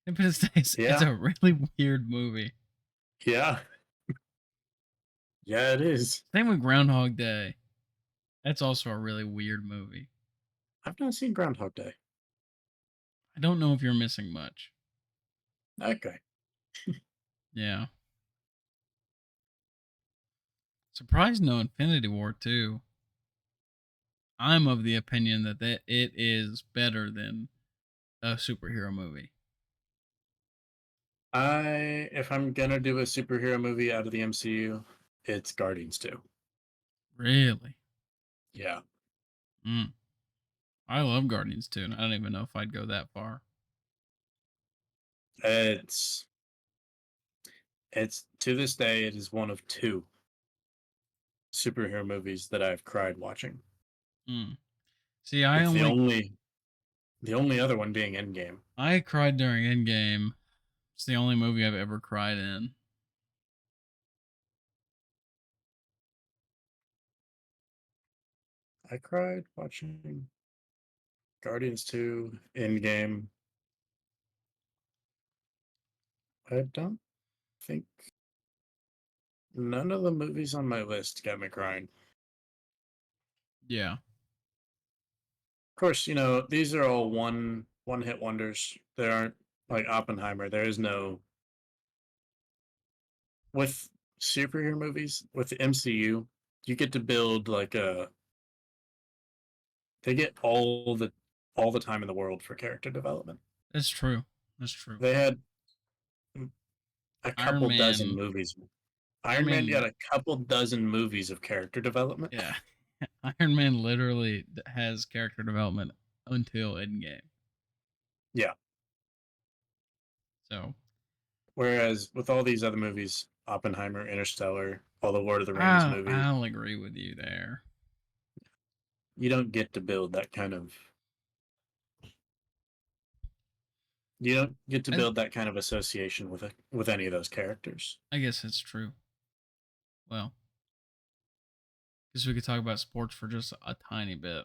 [SPEAKER 2] Independence Day is it's
[SPEAKER 1] Yeah,
[SPEAKER 2] a really weird movie.
[SPEAKER 1] yeah, yeah, it is.
[SPEAKER 2] Same with Groundhog Day. That's also a really weird movie.
[SPEAKER 1] I've not seen Groundhog Day.
[SPEAKER 2] I don't know if you're missing much.
[SPEAKER 1] Okay.
[SPEAKER 2] Yeah. Surprised no Infinity War too. I'm of the opinion that it is better than a superhero movie.
[SPEAKER 1] If I'm gonna do a superhero movie out of the MCU, it's Guardians 2.
[SPEAKER 2] Really?
[SPEAKER 1] Yeah.
[SPEAKER 2] Mm. I love Guardians too, and I don't even know if I'd go that far.
[SPEAKER 1] It's it's to this day it is one of two superhero movies that I've cried watching.
[SPEAKER 2] Mm. See, I
[SPEAKER 1] With
[SPEAKER 2] only
[SPEAKER 1] the only other one being Endgame.
[SPEAKER 2] I cried during Endgame. It's the only movie I've ever cried in.
[SPEAKER 1] I cried watching Guardians 2, Endgame. I don't think none of the movies on my list got me crying.
[SPEAKER 2] Yeah,
[SPEAKER 1] Of course, these are all one hit wonders. There aren't like Oppenheimer. There is no with superhero movies with the MCU. You get to build like a they get all the time in the world for character development.
[SPEAKER 2] that's true. That's true.
[SPEAKER 1] They had a
[SPEAKER 2] Iron
[SPEAKER 1] couple dozen
[SPEAKER 2] Man.
[SPEAKER 1] movies.
[SPEAKER 2] Iron
[SPEAKER 1] Iron Man got
[SPEAKER 2] Man.
[SPEAKER 1] a couple dozen movies of character development.
[SPEAKER 2] Yeah, Iron Man literally has character development until Endgame.
[SPEAKER 1] Yeah.
[SPEAKER 2] So
[SPEAKER 1] Whereas with all these other movies, Oppenheimer, Interstellar, all the Lord of the Rings
[SPEAKER 2] I
[SPEAKER 1] movies,
[SPEAKER 2] I'll agree with you there.
[SPEAKER 1] you don't get to build that kind of you don't get to
[SPEAKER 2] I
[SPEAKER 1] build that kind of association with any of those characters.
[SPEAKER 2] I guess it's true. Well, guess we could talk about sports for just a tiny bit.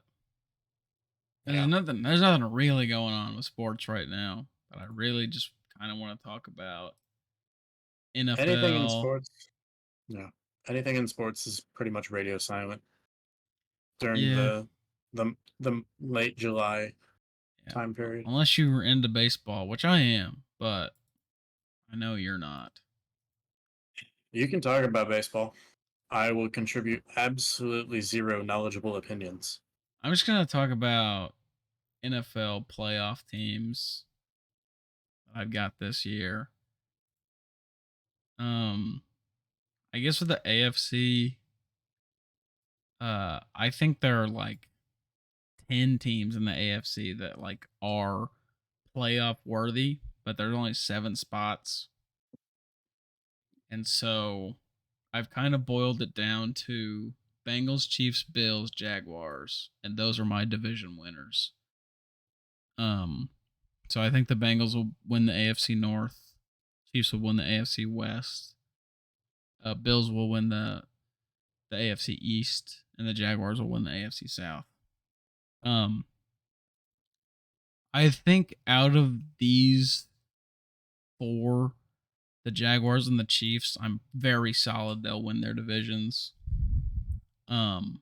[SPEAKER 1] Yeah.
[SPEAKER 2] There's nothing really going on with sports right now, but I really just kind of want to talk about
[SPEAKER 1] Anything in
[SPEAKER 2] NFL.
[SPEAKER 1] sports, no. Anything in sports is pretty much radio silent during
[SPEAKER 2] Yeah,
[SPEAKER 1] the late July
[SPEAKER 2] yeah.
[SPEAKER 1] time period.
[SPEAKER 2] Unless you were into baseball, which I am, but I know you're not.
[SPEAKER 1] You can talk about baseball. I will contribute absolutely zero knowledgeable opinions.
[SPEAKER 2] I'm just gonna talk about NFL playoff teams that I've got this year. Um, I guess with the AFC, I think there are like 10 teams in the AFC that like are playoff worthy, but there's only 7 spots. And so I've kind of boiled it down to Bengals, Chiefs, Bills, Jaguars, and those are my division winners. Um, so I think the Bengals will win the AFC North, Chiefs will win the AFC West, Bills will win the AFC East, and the Jaguars will win the AFC South. Um, I think out of these four, the Jaguars and the Chiefs, I'm very solid they'll win their divisions. Um,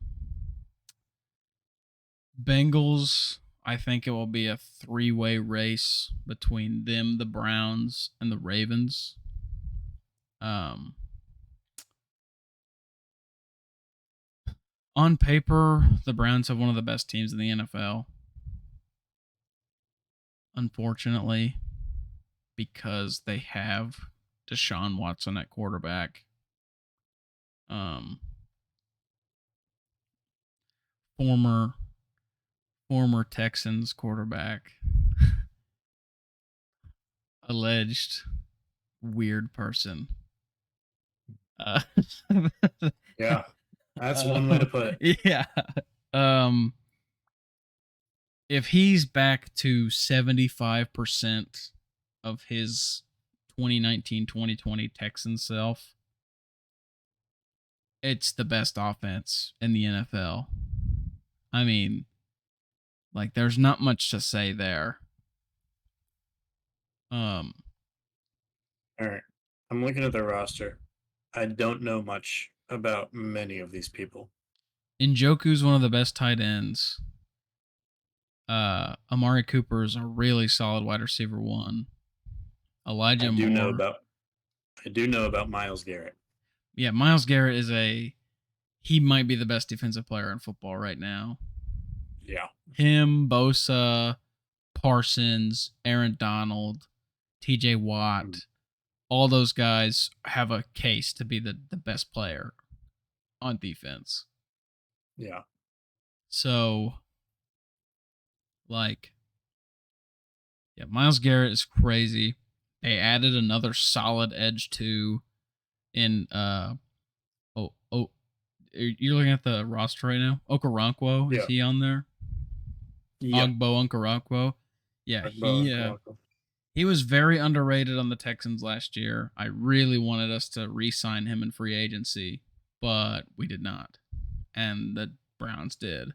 [SPEAKER 2] Bengals, I think it will be a 3-way race between them, the Browns, and the Ravens. Um, on paper, the Browns have one of the best teams in the NFL. Unfortunately, because they have Deshaun Watson at quarterback. Um, former Texans quarterback, alleged weird person. Uh,
[SPEAKER 1] Yeah. That's one way to put it.
[SPEAKER 2] yeah. Um, if he's back to 75% of his 2019-2020 Texans self, it's the best offense in the NFL. I mean, like there's not much to say there. Um,
[SPEAKER 1] All right. I'm looking at their roster. I don't know much about many of these people.
[SPEAKER 2] Njoku's one of the best tight ends. Amari Cooper is a really solid wide receiver one.
[SPEAKER 1] I
[SPEAKER 2] Elijah
[SPEAKER 1] do know
[SPEAKER 2] Moore.
[SPEAKER 1] about I do know about Miles Garrett.
[SPEAKER 2] Yeah, Miles Garrett he might be the best defensive player in football right now.
[SPEAKER 1] Yeah.
[SPEAKER 2] Him, Bosa, Parsons, Aaron Donald, TJ
[SPEAKER 1] Mm.
[SPEAKER 2] Watt, all those guys have a case to be the best player on defense.
[SPEAKER 1] Yeah.
[SPEAKER 2] So, like, yeah, Miles Garrett is crazy. They added another solid edge too in oh you're looking at the roster right now. Okoronkwo, is
[SPEAKER 1] Yeah.
[SPEAKER 2] he on there?
[SPEAKER 1] Yeah.
[SPEAKER 2] Ogbo Okoronkwo. Yeah,
[SPEAKER 1] Agbo and Coloco.
[SPEAKER 2] he was very underrated on the Texans last year. I really wanted us to re-sign him in free agency, but we did not. And the Browns did.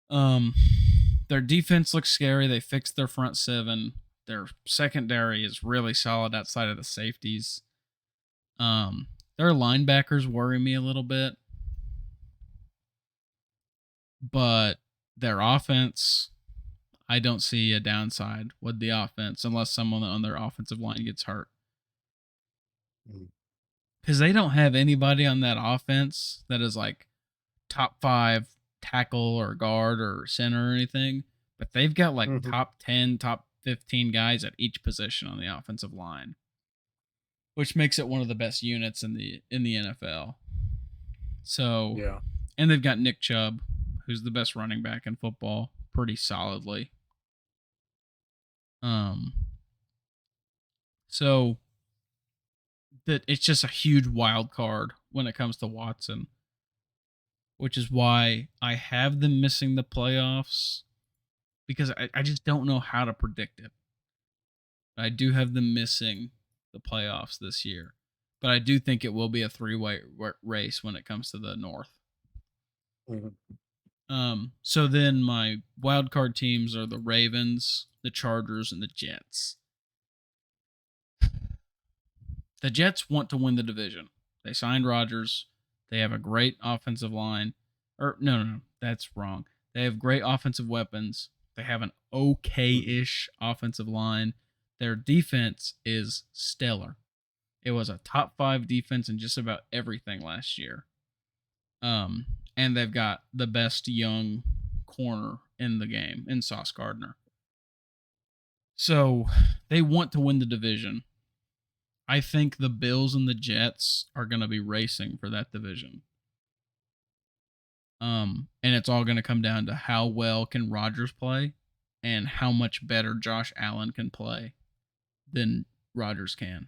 [SPEAKER 2] Um their defense looks scary. They fixed their front seven. Their secondary is really solid outside of the safeties. Um their linebackers worry me a little bit, but their offense, I don't see a downside with the offense unless someone on their offensive line gets hurt.
[SPEAKER 1] Mm.
[SPEAKER 2] Because they don't have anybody on that offense that is like top 5 tackle or guard or center or anything, but they've got like
[SPEAKER 1] Mhm.
[SPEAKER 2] top 10, top 15 guys at each position on the offensive line, which makes it one of the best units in the NFL. So,
[SPEAKER 1] Yeah.
[SPEAKER 2] and they've got Nick Chubb, who's the best running back in football, pretty solidly. Um, so that it's just a huge wild card when it comes to Watson, which is why I have them missing the playoffs because I just don't know how to predict it. I do have them missing the playoffs this year, but I do think it will be a three-way race when it comes to the North.
[SPEAKER 1] Mhm.
[SPEAKER 2] So then my wild card teams are the Ravens, the Chargers, and the Jets. The Jets want to win the division. They signed Rodgers. They have a great offensive line. Or no, that's wrong. They have great offensive weapons. They have an okay-ish offensive line. Their defense is stellar. It was a top 5 defense in just about everything last year. And they've got the best young corner in the game in Sauce Gardner. So they want to win the division. I think the Bills and the Jets are going to be racing for that division. And it's all going to come down to how well can Rodgers play and how much better Josh Allen can play than Rodgers can.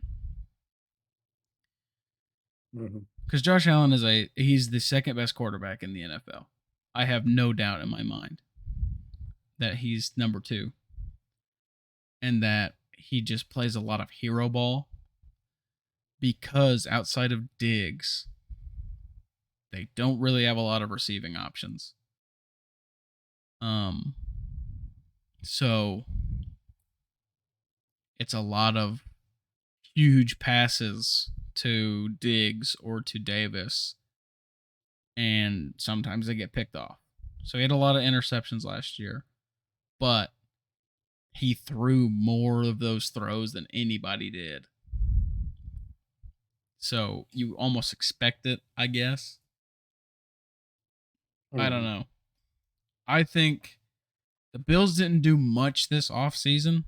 [SPEAKER 1] Mhm.
[SPEAKER 2] Because Josh Allen he's the second best quarterback in the NFL. I have no doubt in my mind that he's number 2 and that he just plays a lot of hero ball because outside of Diggs, they don't really have a lot of receiving options. Um, so it's a lot of huge passes to Diggs or to Davis, and sometimes they get picked off. So he had a lot of interceptions last year, but he threw more of those throws than anybody did. So you almost expect it, I guess. I don't
[SPEAKER 1] Mhm.
[SPEAKER 2] know. I think the Bills didn't do much this offseason,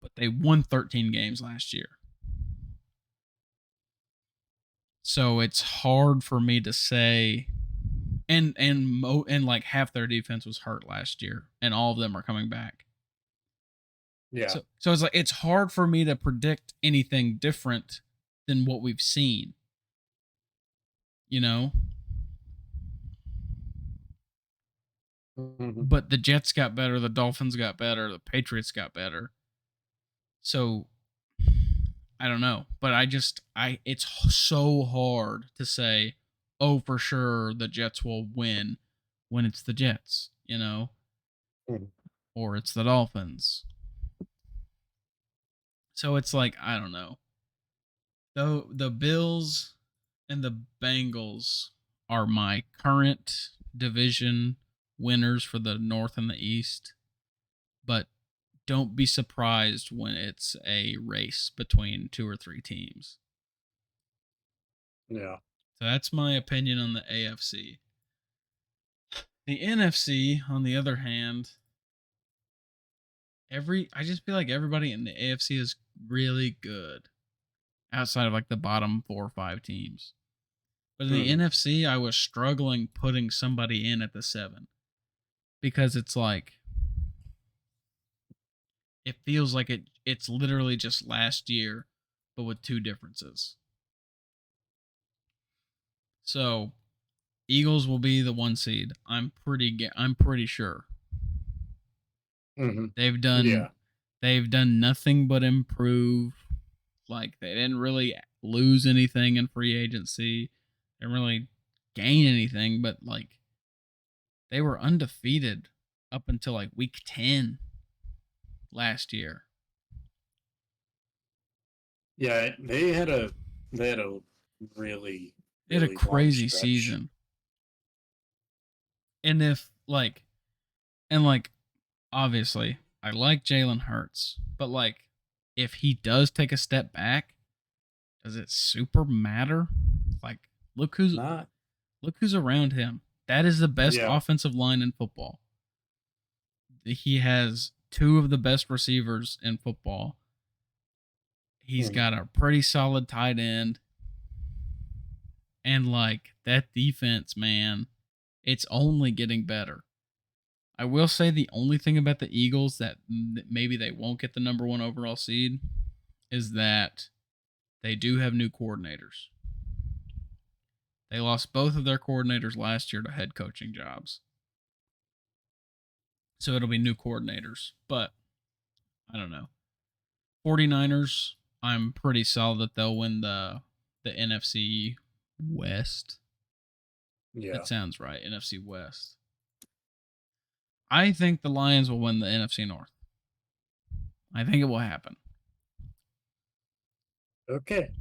[SPEAKER 2] but they won 13 games last year. So it's hard for me to say and like half their defense was hurt last year and all of them are coming back.
[SPEAKER 1] Yeah.
[SPEAKER 2] So it's like it's hard for me to predict anything different than what we've seen. You know?
[SPEAKER 1] Mhm.
[SPEAKER 2] But the Jets got better, the Dolphins got better, the Patriots got better. So I don't know, but it's so hard to say, "Oh, for sure the Jets will win" when it's the Jets,
[SPEAKER 1] Mhm.
[SPEAKER 2] or it's the Dolphins. So it's like, I don't know. Though the Bills and the Bengals are my current division winners for the North and the East, but don't be surprised when it's a race between 2 or 3 teams.
[SPEAKER 1] Yeah.
[SPEAKER 2] So that's my opinion on the AFC. The NFC, on the other hand, I just feel like everybody in the AFC is really good outside of like the bottom 4 or 5 teams. But in the
[SPEAKER 1] Hmm.
[SPEAKER 2] NFC, I was struggling putting somebody in at the 7 because it's like it feels like it's literally just last year but with two differences. So, Eagles will be the 1 seed. I'm pretty sure.
[SPEAKER 1] Hmm.
[SPEAKER 2] They've done
[SPEAKER 1] Yeah.
[SPEAKER 2] they've done nothing but improve. Like they didn't really lose anything in free agency. They didn't really gain anything, but like they were undefeated up until like week 10 last year.
[SPEAKER 1] Yeah. They had a really,
[SPEAKER 2] They had a
[SPEAKER 1] really long
[SPEAKER 2] crazy
[SPEAKER 1] stretch.
[SPEAKER 2] season. And if like and like obviously I like Jalen Hurts, but like if he does take a step back, does it super matter? Like look who's
[SPEAKER 1] Not.
[SPEAKER 2] look who's around him. That is the best
[SPEAKER 1] Yeah.
[SPEAKER 2] offensive line in football. He has two of the best receivers in football. He's
[SPEAKER 1] Hmm.
[SPEAKER 2] got a pretty solid tight end. And like that defense, man, it's only getting better. I will say the only thing about the Eagles that maybe they won't get the number 1 overall seed is that they do have new coordinators. They lost both of their coordinators last year to head coaching jobs. So it'll be new coordinators. But I don't know. 49ers, I'm pretty solid that they'll win the NFC West. That
[SPEAKER 1] Yeah.
[SPEAKER 2] sounds right. NFC West. I think the Lions will win the NFC North. I think it will happen.
[SPEAKER 1] Okay.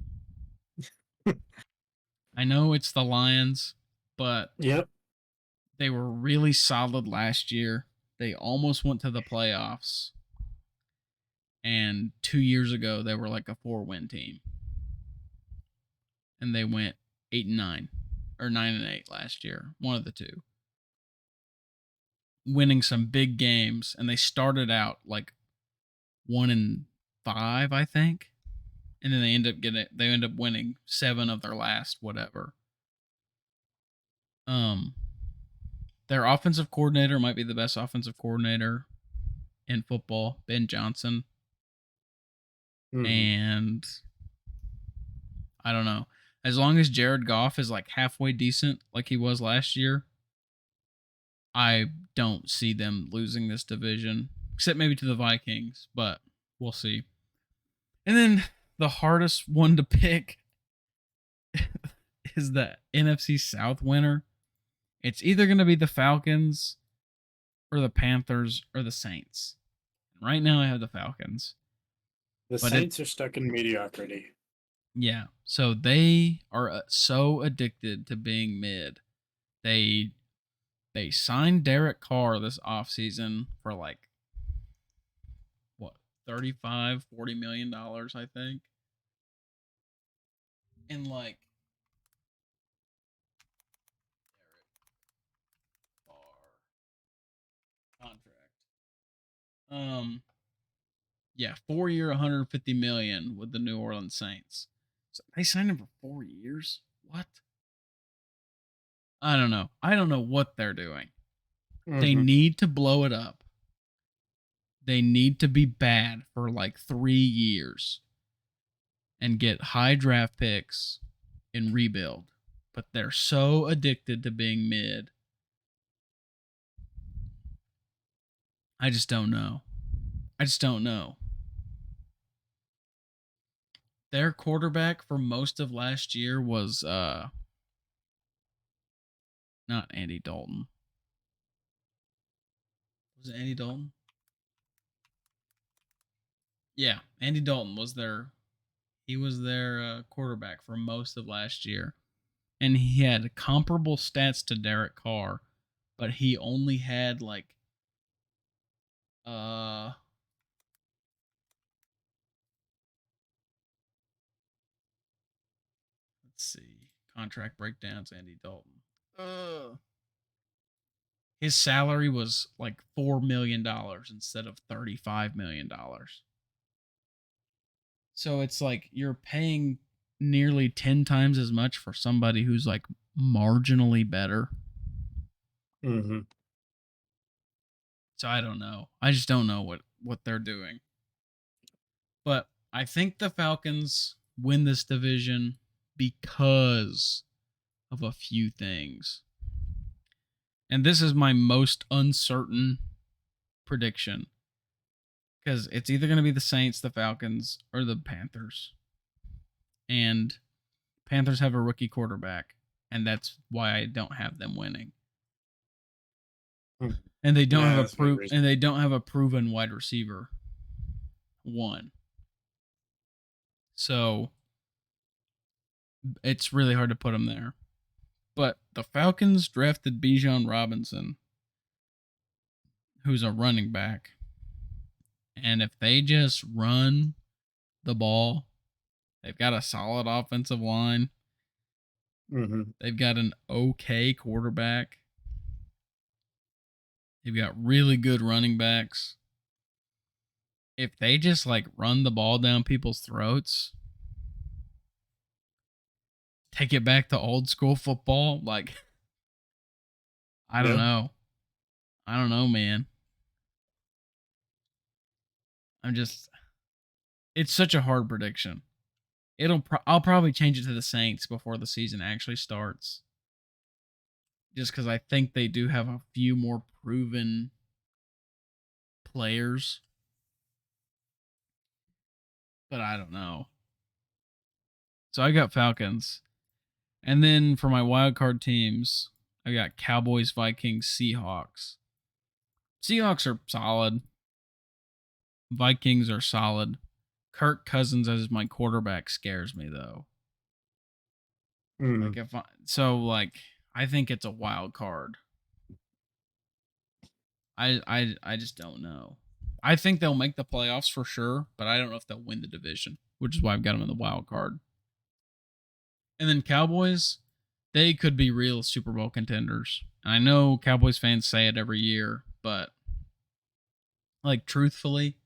[SPEAKER 2] I know it's the Lions, but
[SPEAKER 1] Yep.
[SPEAKER 2] they were really solid last year. They almost went to the playoffs. And 2 years ago, they were like a 4-win team. And they went 8-9 or 9-8 last year. One of the two. Winning some big games. And they started out like 1-5, I think. And then they end up winning 7 of their last whatever. Um their offensive coordinator might be the best offensive coordinator in football, Ben Johnson.
[SPEAKER 1] Hmm.
[SPEAKER 2] And I don't know. As long as Jared Goff is like halfway decent like he was last year, I don't see them losing this division, except maybe to the Vikings, but we'll see. And then the hardest one to pick is the NFC South winner. It's either going to be the Falcons or the Panthers or the Saints. Right now I have the Falcons.
[SPEAKER 1] The
[SPEAKER 2] But it
[SPEAKER 1] Saints are stuck in mediocrity.
[SPEAKER 2] yeah, so they are so addicted to being mid. They they signed Derek Carr this offseason for like what 35-40 million dollars, I think. And like Derek Carr contract. Um yeah, 4 year 150 million with the New Orleans Saints. So they signed him for 4 years? What? I don't know. I don't know what they're doing. They
[SPEAKER 1] Hmm.
[SPEAKER 2] need to blow it up. They need to be bad for like 3 years and get high draft picks and rebuild. But they're so addicted to being mid. I just don't know. I just don't know. Their quarterback for most of last year was not Andy Dalton. Was it Andy Dalton? Yeah, Andy Dalton was their quarterback for most of last year. And he had comparable stats to Derek Carr, but he only had like uh let's see, contract breakdowns Andy Dalton. Uh his salary was like $4 million instead of $35 million. So it's like you're paying nearly 10 times as much for somebody who's like marginally better.
[SPEAKER 1] Hmm.
[SPEAKER 2] So I don't know. I just don't know what they're doing. But I think the Falcons win this division because of a few things. And this is my most uncertain prediction because it's either going to be the Saints, the Falcons, or the Panthers. And Panthers have a rookie quarterback, and that's why I don't have them winning. And they don't
[SPEAKER 1] Yeah,
[SPEAKER 2] have
[SPEAKER 1] that's very reasonable.
[SPEAKER 2] and they don't have a proven wide receiver one. So it's really hard to put them there. But the Falcons drafted Bijan Robinson, who's a running back. And if they just run the ball, they've got a solid offensive line.
[SPEAKER 1] Hmm.
[SPEAKER 2] They've got an okay quarterback. They've got really good running backs. If they just like run the ball down people's throats, take it back to old school football, like I don't
[SPEAKER 1] Yeah.
[SPEAKER 2] know. I don't know, man. I'm just it's such a hard prediction. I'll probably change it to the Saints before the season actually starts. Just cuz I think they do have a few more proven players, but I don't know. So I got Falcons. And then for my wild card teams, I got Cowboys, Vikings, Seahawks. Seahawks are solid. Vikings are solid. Kirk Cousins as my quarterback scares me though.
[SPEAKER 1] Hmm.
[SPEAKER 2] I think it's a wild card. I just don't know. I think they'll make the playoffs for sure, but I don't know if they'll win the division, which is why I've got them in the wild card. And then Cowboys, they could be real Super Bowl contenders. And I know Cowboys fans say it every year, but like truthfully,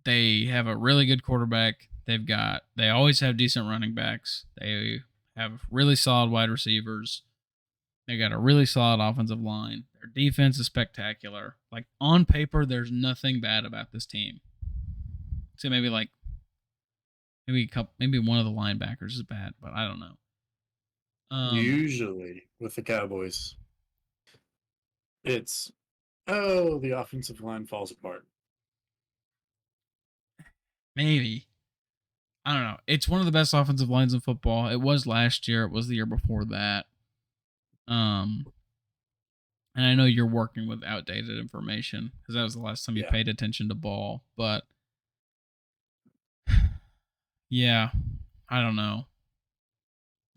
[SPEAKER 2] they have a really good quarterback. They always have decent running backs. They have really solid wide receivers. They got a really solid offensive line. Their defense is spectacular. Like on paper, there's nothing bad about this team. So maybe one of the linebackers is bad, but I don't know.
[SPEAKER 1] Usually with the Cowboys, it's the offensive line falls apart.
[SPEAKER 2] Maybe I don't know. It's one of the best offensive lines in football. It was last year. It was the year before that. Um, and I know you're working with outdated information because that was the last time you
[SPEAKER 1] Yeah.
[SPEAKER 2] paid attention to ball. But yeah, I don't know.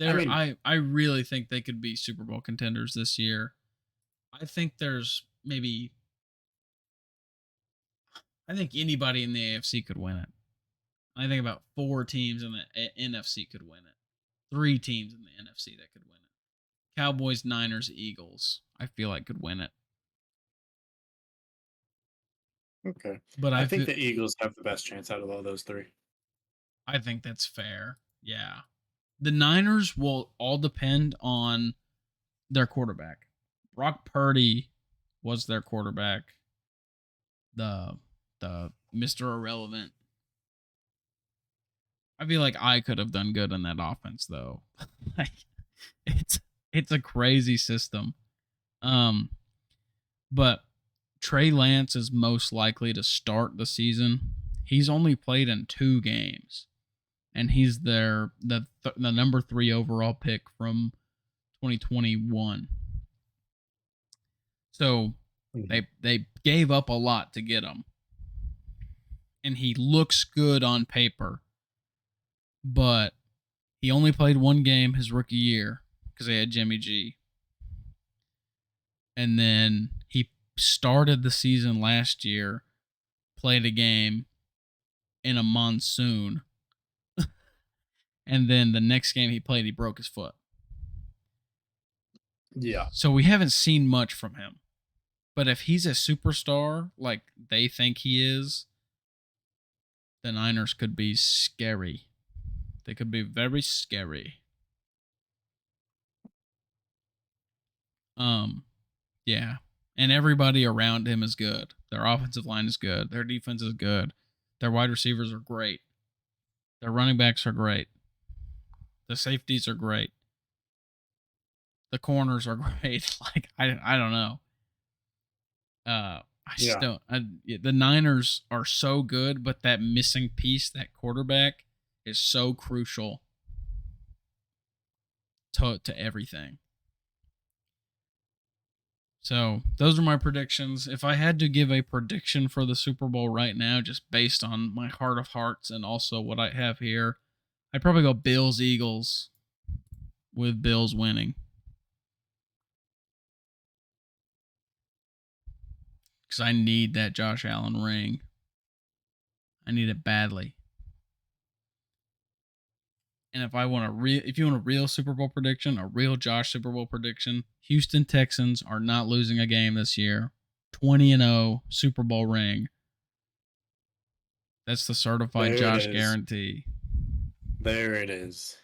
[SPEAKER 2] I really think they could be Super Bowl contenders this year. I think I think anybody in the AFC could win it. I think about 4 teams in the NFC could win it. 3 teams in the NFC that could win it. Cowboys, Niners, Eagles. I feel like could win it.
[SPEAKER 1] Okay.
[SPEAKER 2] But
[SPEAKER 1] I think the Eagles have the best chance out of all those three.
[SPEAKER 2] I think that's fair. Yeah. The Niners will all depend on their quarterback. Brock Purdy was their quarterback. The Mr. Irrelevant. I feel like I could have done good in that offense though. Like it's a crazy system. Um but Trey Lance is most likely to start the season. He's only played in 2 games and he's the number 3 overall pick from 2021. So they gave up a lot to get him. And he looks good on paper. But he only played 1 game his rookie year because they had Jimmy G. And then he started the season last year, played a game in a monsoon. And then the next game he played, he broke his foot.
[SPEAKER 1] Yeah.
[SPEAKER 2] So we haven't seen much from him. But if he's a superstar like they think he is, the Niners could be scary. They could be very scary. Um, yeah. And everybody around him is good. Their offensive line is good. Their defense is good. Their wide receivers are great. Their running backs are great. The safeties are great. The corners are great. Like I don't know. I just
[SPEAKER 1] Yeah.
[SPEAKER 2] don't. The Niners are so good, but that missing piece, that quarterback, is so crucial to everything. So those are my predictions. If I had to give a prediction for the Super Bowl right now, just based on my heart of hearts and also what I have here, I'd probably go Bills Eagles with Bills winning because I need that Josh Allen ring. I need it badly. And if you want a real Super Bowl prediction, a real Josh Super Bowl prediction, Houston Texans are not losing a game this year. 20-0 Super Bowl ring. That's the certified
[SPEAKER 1] There it
[SPEAKER 2] Josh
[SPEAKER 1] is.
[SPEAKER 2] guarantee.
[SPEAKER 1] There it is.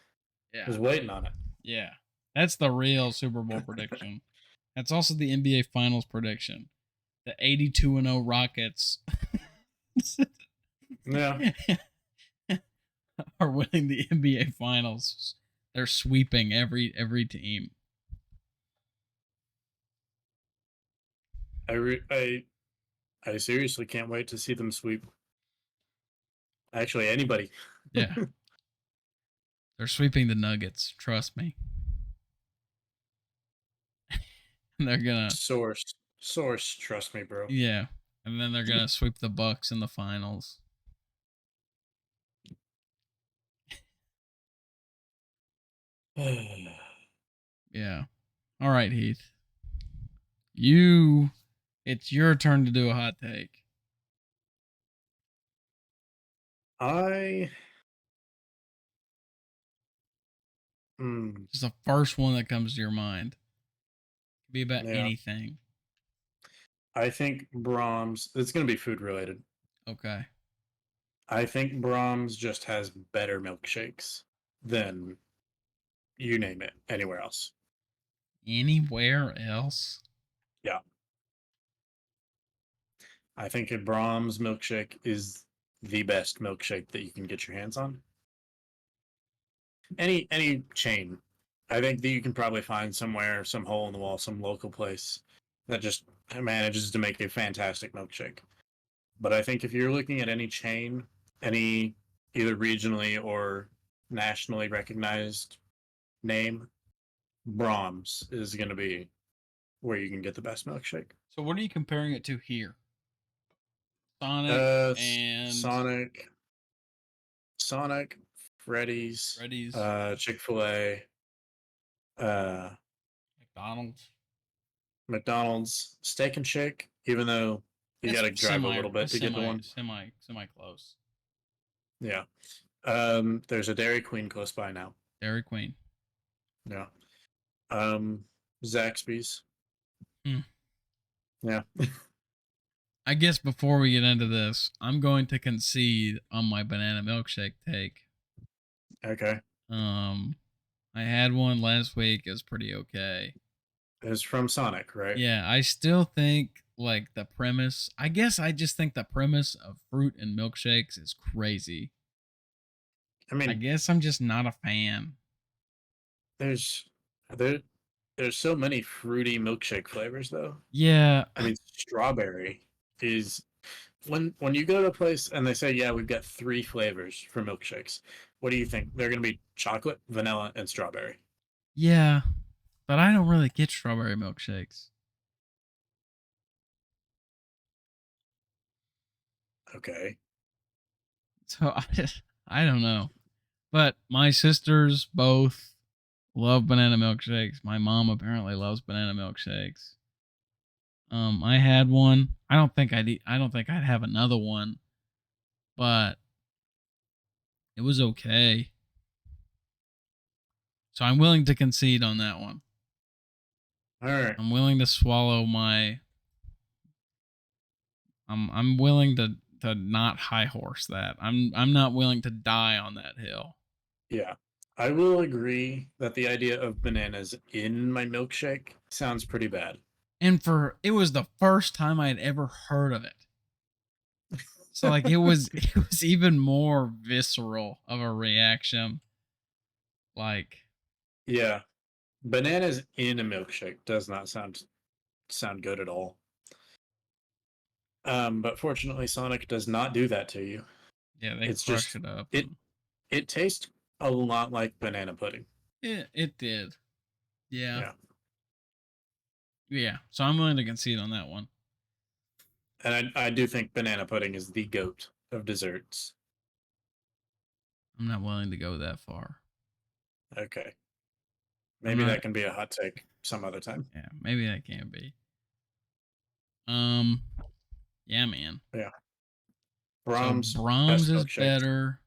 [SPEAKER 2] Yeah.
[SPEAKER 1] Was waiting on it.
[SPEAKER 2] Yeah. That's the real Super Bowl prediction. That's also the NBA Finals prediction. The 82-0 Rockets
[SPEAKER 1] Yeah.
[SPEAKER 2] are winning the NBA Finals. They're sweeping every team.
[SPEAKER 1] I seriously can't wait to see them sweep. Actually, anybody.
[SPEAKER 2] Yeah. They're sweeping the Nuggets. Trust me. They're gonna
[SPEAKER 1] Source. Trust me, bro.
[SPEAKER 2] yeah. And then they're gonna sweep the Bucks in the finals. Yeah. All right, Heath. It's your turn to do a hot take.
[SPEAKER 1] I mm,
[SPEAKER 2] Just the first one that comes to your mind. Could be about
[SPEAKER 1] yeah.
[SPEAKER 2] anything.
[SPEAKER 1] I think Brahms. It's gonna be food related.
[SPEAKER 2] Okay.
[SPEAKER 1] I think Brahms just has better milkshakes than you name it anywhere else.
[SPEAKER 2] Anywhere else?
[SPEAKER 1] Yeah, I think a Brahms milkshake is the best milkshake that you can get your hands on. Any chain, I think that you can probably find somewhere, some hole in the wall, some local place that just manages to make a fantastic milkshake. But I think if you're looking at any chain, any either regionally or nationally recognized name, Brahms is going to be where you can get the best milkshake.
[SPEAKER 2] So what are you comparing it to here? Sonic and
[SPEAKER 1] Sonic, Freddy's,
[SPEAKER 2] Freddy's,
[SPEAKER 1] Chick-fil-A, uh,
[SPEAKER 2] McDonald's.
[SPEAKER 1] McDonald's, Steak and Shake. Even though you got
[SPEAKER 2] That's
[SPEAKER 1] to drive a little bit to get to one.
[SPEAKER 2] semi close.
[SPEAKER 1] Yeah. There's a Dairy Queen close by now.
[SPEAKER 2] Dairy Queen.
[SPEAKER 1] Yeah. Zaxby's.
[SPEAKER 2] Hmm.
[SPEAKER 1] Yeah.
[SPEAKER 2] I guess before we get into this, I'm going to concede on my banana milkshake take.
[SPEAKER 1] Okay.
[SPEAKER 2] I had one last week. It was pretty okay.
[SPEAKER 1] It's from Sonic, right?
[SPEAKER 2] Yeah, I still think like the premise. I guess I just think the premise of fruit and milkshakes is crazy.
[SPEAKER 1] I
[SPEAKER 2] I
[SPEAKER 1] mean,
[SPEAKER 2] guess I'm just not a fan.
[SPEAKER 1] there's there there's so many fruity milkshake flavors though.
[SPEAKER 2] Yeah,
[SPEAKER 1] I mean, strawberry is when you go to a place and they say, "Yeah, we've got 3 flavors for milkshakes." What do you think? They're going to be chocolate, vanilla, and strawberry.
[SPEAKER 2] yeah, but I don't really get strawberry milkshakes.
[SPEAKER 1] Okay.
[SPEAKER 2] So I don't know. But my sisters both love banana milkshakes. My mom apparently loves banana milkshakes. I had one. I don't think I'd have another one, but it was okay. So I'm willing to concede on that one.
[SPEAKER 1] All right.
[SPEAKER 2] I'm willing to swallow my. I'm willing to not high horse that. I'm not willing to die on that hill.
[SPEAKER 1] Yeah. I will agree that the idea of bananas in my milkshake sounds pretty bad.
[SPEAKER 2] And it was the first time I had ever heard of it. So like it was even more visceral of a reaction. Like
[SPEAKER 1] Yeah. Bananas in a milkshake does not sound good at all. But fortunately Sonic does not do that to you.
[SPEAKER 2] yeah, they
[SPEAKER 1] It's
[SPEAKER 2] crush
[SPEAKER 1] just
[SPEAKER 2] it up
[SPEAKER 1] it
[SPEAKER 2] and
[SPEAKER 1] it tastes a lot like banana pudding.
[SPEAKER 2] it did. Yeah.
[SPEAKER 1] Yeah.
[SPEAKER 2] Yeah. So I'm willing to concede on that one.
[SPEAKER 1] And I do think banana pudding is the goat of desserts.
[SPEAKER 2] I'm not willing to go that far.
[SPEAKER 1] Okay.
[SPEAKER 2] I'm
[SPEAKER 1] Maybe
[SPEAKER 2] not
[SPEAKER 1] that can be a hot take some other time.
[SPEAKER 2] yeah, maybe that can be. Um yeah, man.
[SPEAKER 1] Yeah.
[SPEAKER 2] So
[SPEAKER 1] Brahms,
[SPEAKER 2] Brahms
[SPEAKER 1] best
[SPEAKER 2] is
[SPEAKER 1] milkshakes.
[SPEAKER 2] better.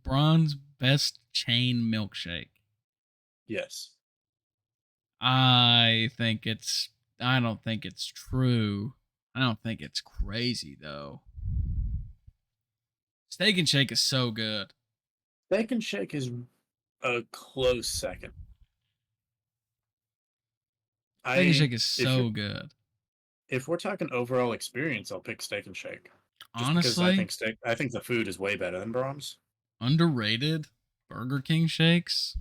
[SPEAKER 2] Brahms best chain milkshake.
[SPEAKER 1] Yes.
[SPEAKER 2] I think it's I don't think it's true. I don't think it's crazy though. Steak and Shake is so good.
[SPEAKER 1] Steak and Shake is a close second.
[SPEAKER 2] Steak and
[SPEAKER 1] I
[SPEAKER 2] Shake is
[SPEAKER 1] if you're
[SPEAKER 2] so good.
[SPEAKER 1] if we're talking overall experience, I'll pick Steak and Shake. Just because
[SPEAKER 2] Honestly,
[SPEAKER 1] I think the food is way better than Brahms.
[SPEAKER 2] underrated Burger King shakes.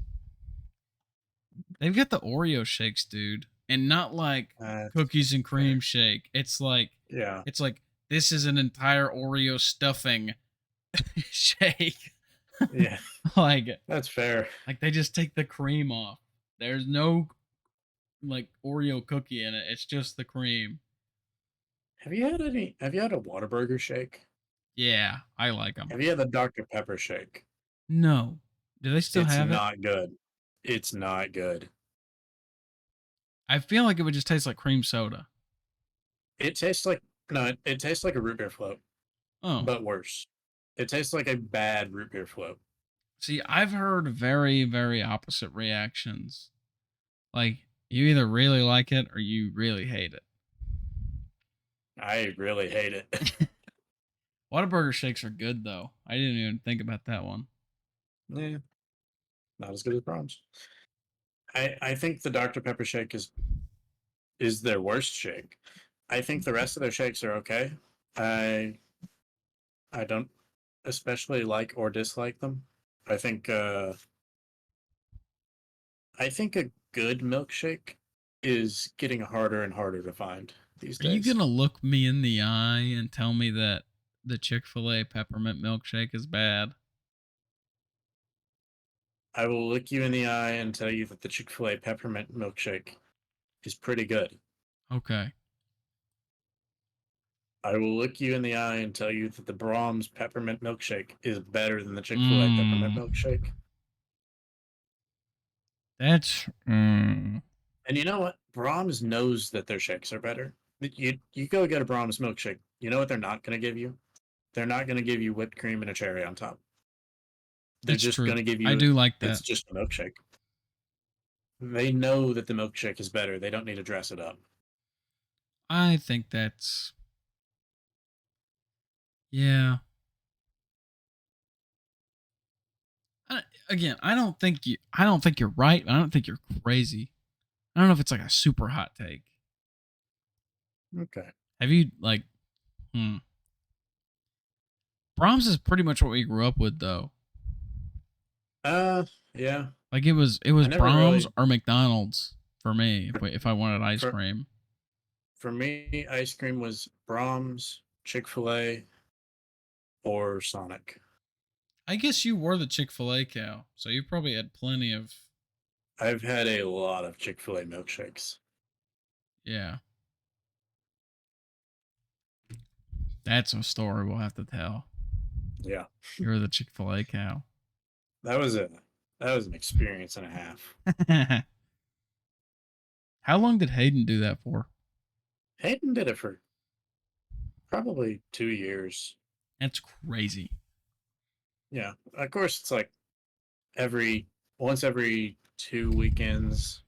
[SPEAKER 2] They've got the Oreo shakes, dude. And not like cookies and
[SPEAKER 1] Fair.
[SPEAKER 2] cream shake.
[SPEAKER 1] Yeah.
[SPEAKER 2] It's like this is an entire Oreo stuffing shake.
[SPEAKER 1] Yeah.
[SPEAKER 2] like
[SPEAKER 1] That's fair.
[SPEAKER 2] like they just take the cream off. There's no like Oreo cookie in it. It's just the cream.
[SPEAKER 1] Have you had a Whataburger shake?
[SPEAKER 2] Yeah, I like them.
[SPEAKER 1] Have you had the Dr. Pepper shake?
[SPEAKER 2] No. Do they still
[SPEAKER 1] It's
[SPEAKER 2] have it?
[SPEAKER 1] not good. It's not good.
[SPEAKER 2] I feel like it would just taste like cream soda.
[SPEAKER 1] It tastes like no, it tastes like a root beer float,
[SPEAKER 2] Oh.
[SPEAKER 1] but worse. It tastes like a bad root beer float.
[SPEAKER 2] See, I've heard very, very opposite reactions. Like, you either really like it or you really hate it.
[SPEAKER 1] I really hate it.
[SPEAKER 2] Whataburger shakes are good, though. I didn't even think about that one.
[SPEAKER 1] Yeah, not as good as Brahms. I think the Dr. Pepper shake is their worst shake. I think the rest of their shakes are okay. I I don't especially like or dislike them. I think uh I think a good milkshake is getting harder and harder to find these
[SPEAKER 2] Are you
[SPEAKER 1] days.
[SPEAKER 2] going to look me in the eye and tell me that the Chick fil A peppermint milkshake is bad?
[SPEAKER 1] I will look you in the eye and tell you that the Chick-fil-A peppermint milkshake is pretty good.
[SPEAKER 2] Okay.
[SPEAKER 1] I will look you in the eye and tell you that the Brahms peppermint milkshake is better than the Chick-fil-A peppermint
[SPEAKER 2] Mm,
[SPEAKER 1] milkshake.
[SPEAKER 2] that's.
[SPEAKER 1] And you know what? Brahms knows that their shakes are better. You go get a Brahms milkshake. You know what they're not going to give you? They're not going to give you whipped cream and a cherry on top. They're
[SPEAKER 2] It's
[SPEAKER 1] just
[SPEAKER 2] true.
[SPEAKER 1] going to give
[SPEAKER 2] I
[SPEAKER 1] you
[SPEAKER 2] do like
[SPEAKER 1] it's
[SPEAKER 2] that.
[SPEAKER 1] just a milkshake. They know that the milkshake is better. They don't need to dress it up.
[SPEAKER 2] I think that's. Yeah. Again, I don't think you're right. I don't think you're crazy. I don't know if it's like a super hot take.
[SPEAKER 1] Okay.
[SPEAKER 2] Have you like Brahms is pretty much what we grew up with though.
[SPEAKER 1] Uh yeah.
[SPEAKER 2] Like it
[SPEAKER 1] I
[SPEAKER 2] was
[SPEAKER 1] never
[SPEAKER 2] Brahms
[SPEAKER 1] really
[SPEAKER 2] or McDonald's for me if I wanted ice
[SPEAKER 1] for
[SPEAKER 2] cream.
[SPEAKER 1] For me, ice cream was Brahms, Chick-fil-A, or Sonic.
[SPEAKER 2] I guess you were the Chick-fil-A cow, so you probably had plenty of
[SPEAKER 1] I've had a lot of Chick-fil-A milkshakes.
[SPEAKER 2] yeah. That's a story we'll have to tell.
[SPEAKER 1] Yeah.
[SPEAKER 2] You're the Chick-fil-A cow.
[SPEAKER 1] That was a that was an experience and a half.
[SPEAKER 2] How long did Hayden do that for?
[SPEAKER 1] Hayden did it for probably 2 years.
[SPEAKER 2] That's crazy.
[SPEAKER 1] Yeah. Of course it's like every once every 2 weekends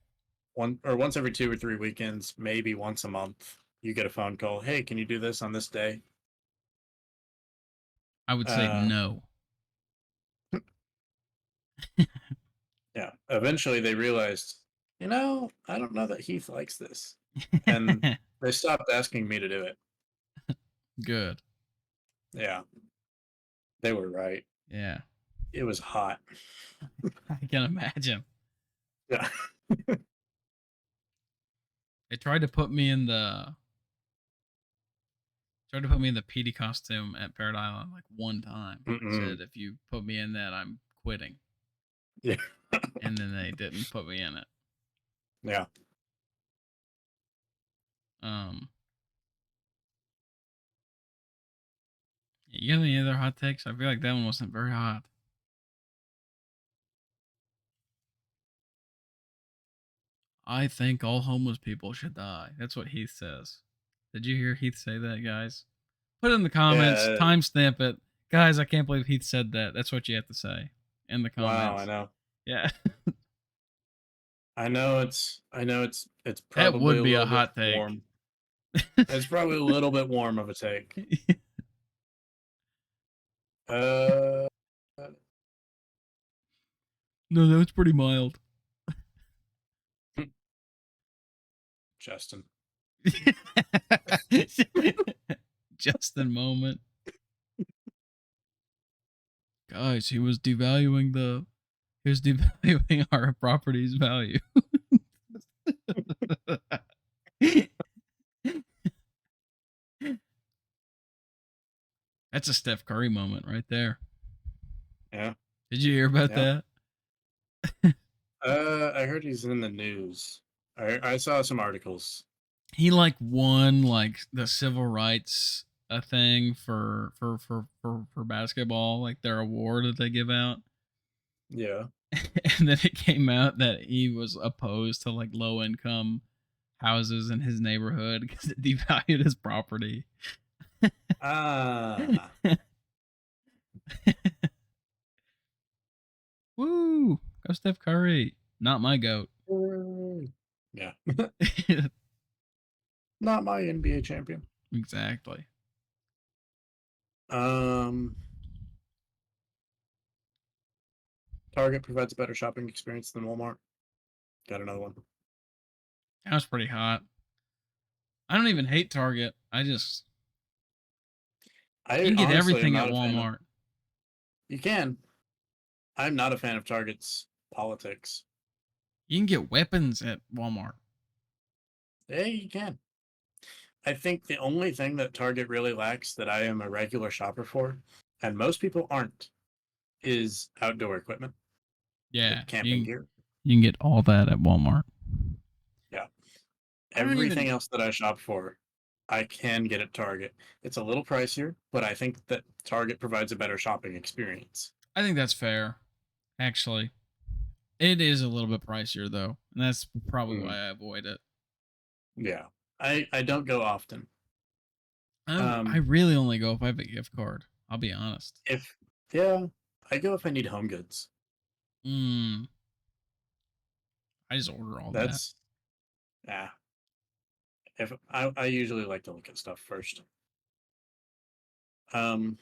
[SPEAKER 1] once every 2 or 3 weekends, maybe once a month, you get a phone call. Hey, can you do this on this day?
[SPEAKER 2] I would say
[SPEAKER 1] Uh,
[SPEAKER 2] no.
[SPEAKER 1] yeah. Eventually, they realized, I don't know that Heath likes this, and they stopped asking me to do it.
[SPEAKER 2] Good.
[SPEAKER 1] Yeah, they were right.
[SPEAKER 2] Yeah.
[SPEAKER 1] It was hot.
[SPEAKER 2] I can imagine.
[SPEAKER 1] Yeah.
[SPEAKER 2] They tried to put me in the PD costume at Parrot Island like one time.
[SPEAKER 1] Mm-mm.
[SPEAKER 2] Said if you put me in that, I'm quitting.
[SPEAKER 1] Yeah.
[SPEAKER 2] And then they didn't put me in it.
[SPEAKER 1] Yeah.
[SPEAKER 2] Um, you got any other hot takes? I feel like that one wasn't very hot. I think all homeless people should die. That's what Heath says. Did you hear Heath say that, guys? Put it in the comments.
[SPEAKER 1] Yeah.
[SPEAKER 2] Timestamp it. Guys, I can't believe Heath said that. That's what you have to say in the
[SPEAKER 1] Wow. I
[SPEAKER 2] comments.
[SPEAKER 1] know.
[SPEAKER 2] Yeah.
[SPEAKER 1] I know it's
[SPEAKER 2] That
[SPEAKER 1] probably
[SPEAKER 2] would
[SPEAKER 1] a
[SPEAKER 2] be a
[SPEAKER 1] little bit
[SPEAKER 2] hot take.
[SPEAKER 1] warm. It's probably a little bit warm of a take. Uh,
[SPEAKER 2] No, that was pretty mild.
[SPEAKER 1] Justin.
[SPEAKER 2] Justin moment. Guys, he was devaluing our property's value. That's a Steph Curry moment right there.
[SPEAKER 1] Yeah.
[SPEAKER 2] Did you hear about
[SPEAKER 1] Yeah.
[SPEAKER 2] that?
[SPEAKER 1] I heard he's in the news. I saw some articles.
[SPEAKER 2] He like won like the civil rights thing for basketball, like their award that they give out.
[SPEAKER 1] Yeah.
[SPEAKER 2] And then it came out that he was opposed to like low income houses in his neighborhood because it devalued his property.
[SPEAKER 1] Ah.
[SPEAKER 2] Woo! Go Steph Curry. Not my goat.
[SPEAKER 1] Yeah. Not my NBA champion.
[SPEAKER 2] Exactly.
[SPEAKER 1] Um, Target provides a better shopping experience than Walmart. Got another one.
[SPEAKER 2] That was pretty hot. I don't even hate Target. You
[SPEAKER 1] I
[SPEAKER 2] can get
[SPEAKER 1] honestly am
[SPEAKER 2] everything at
[SPEAKER 1] not a fan of.
[SPEAKER 2] Walmart.
[SPEAKER 1] You can. I'm not a fan of Target's politics.
[SPEAKER 2] You can get weapons at Walmart.
[SPEAKER 1] Hey, you can. I think the only thing that Target really lacks that I am a regular shopper for, and most people aren't, is outdoor equipment,
[SPEAKER 2] Yeah,
[SPEAKER 1] like camping gear.
[SPEAKER 2] you can get all that at Walmart.
[SPEAKER 1] Yeah.
[SPEAKER 2] I don't
[SPEAKER 1] Everything
[SPEAKER 2] even.
[SPEAKER 1] else that I shop for, I can get at Target. It's a little pricier, but I think that Target provides a better shopping experience.
[SPEAKER 2] I think that's fair. Actually, it is a little bit pricier though, and that's probably why
[SPEAKER 1] Mm,
[SPEAKER 2] I avoid it.
[SPEAKER 1] yeah. I don't go often.
[SPEAKER 2] I
[SPEAKER 1] Um,
[SPEAKER 2] really only go if I have a gift card. I'll be honest.
[SPEAKER 1] if yeah, I go if I need home goods.
[SPEAKER 2] Mm, I just order all that.
[SPEAKER 1] That's yeah. If I usually like to look at stuff first. Um,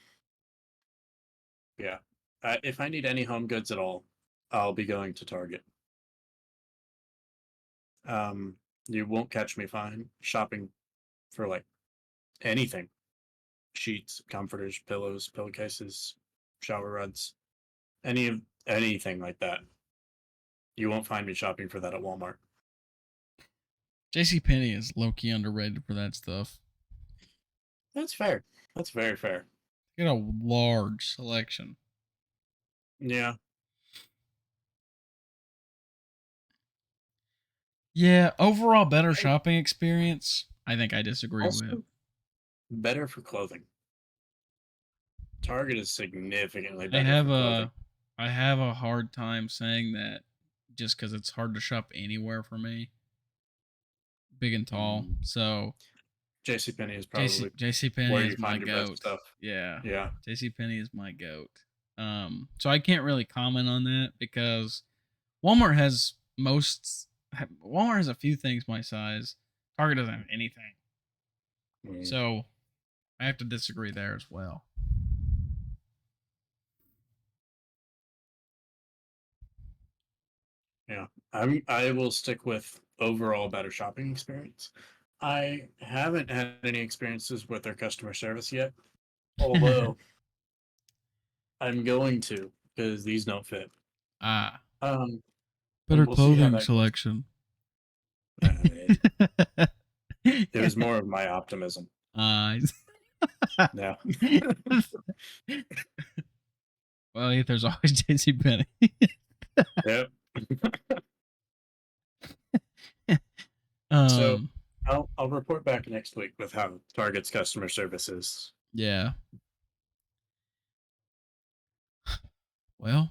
[SPEAKER 1] yeah. If I need any home goods at all, I'll be going to Target. Um, you won't catch me fine shopping for like anything: sheets, comforters, pillows, pillowcases, shower rods, anything like that. You won't find me shopping for that at Walmart.
[SPEAKER 2] JC Penney is low key underrated for that stuff.
[SPEAKER 1] That's fair. That's very fair.
[SPEAKER 2] Get a large selection.
[SPEAKER 1] Yeah.
[SPEAKER 2] Yeah, overall better
[SPEAKER 1] I
[SPEAKER 2] shopping experience. I think I disagree with.
[SPEAKER 1] also better for clothing. Target is significantly
[SPEAKER 2] I
[SPEAKER 1] better
[SPEAKER 2] have
[SPEAKER 1] for clothing.
[SPEAKER 2] a I have a hard time saying that just because it's hard to shop anywhere for me, big and tall.
[SPEAKER 1] Mm.
[SPEAKER 2] So
[SPEAKER 1] JCPenney is
[SPEAKER 2] JC
[SPEAKER 1] probably
[SPEAKER 2] JC Penney
[SPEAKER 1] where
[SPEAKER 2] is
[SPEAKER 1] you
[SPEAKER 2] my
[SPEAKER 1] find your best
[SPEAKER 2] goat.
[SPEAKER 1] stuff.
[SPEAKER 2] Yeah,
[SPEAKER 1] Yeah.
[SPEAKER 2] JC Penney is my goat. So I can't really comment on that because Walmart has most. Walmart has a few things my size. Target doesn't have anything.
[SPEAKER 1] Mm,
[SPEAKER 2] So I have to disagree there as well.
[SPEAKER 1] yeah, I will stick with overall better shopping experience. I haven't had any experiences with their customer service yet, although I'm going to because these don't fit.
[SPEAKER 2] Ah,
[SPEAKER 1] Um, and
[SPEAKER 2] better
[SPEAKER 1] we'll see how
[SPEAKER 2] clothing
[SPEAKER 1] that goes.
[SPEAKER 2] selection.
[SPEAKER 1] It, it was more of my optimism.
[SPEAKER 2] Eyes.
[SPEAKER 1] Yeah.
[SPEAKER 2] Well, there's always JC Penney.
[SPEAKER 1] Yep. So
[SPEAKER 2] um,
[SPEAKER 1] I'll report back next week with how Target's customer service is.
[SPEAKER 2] yeah. Well,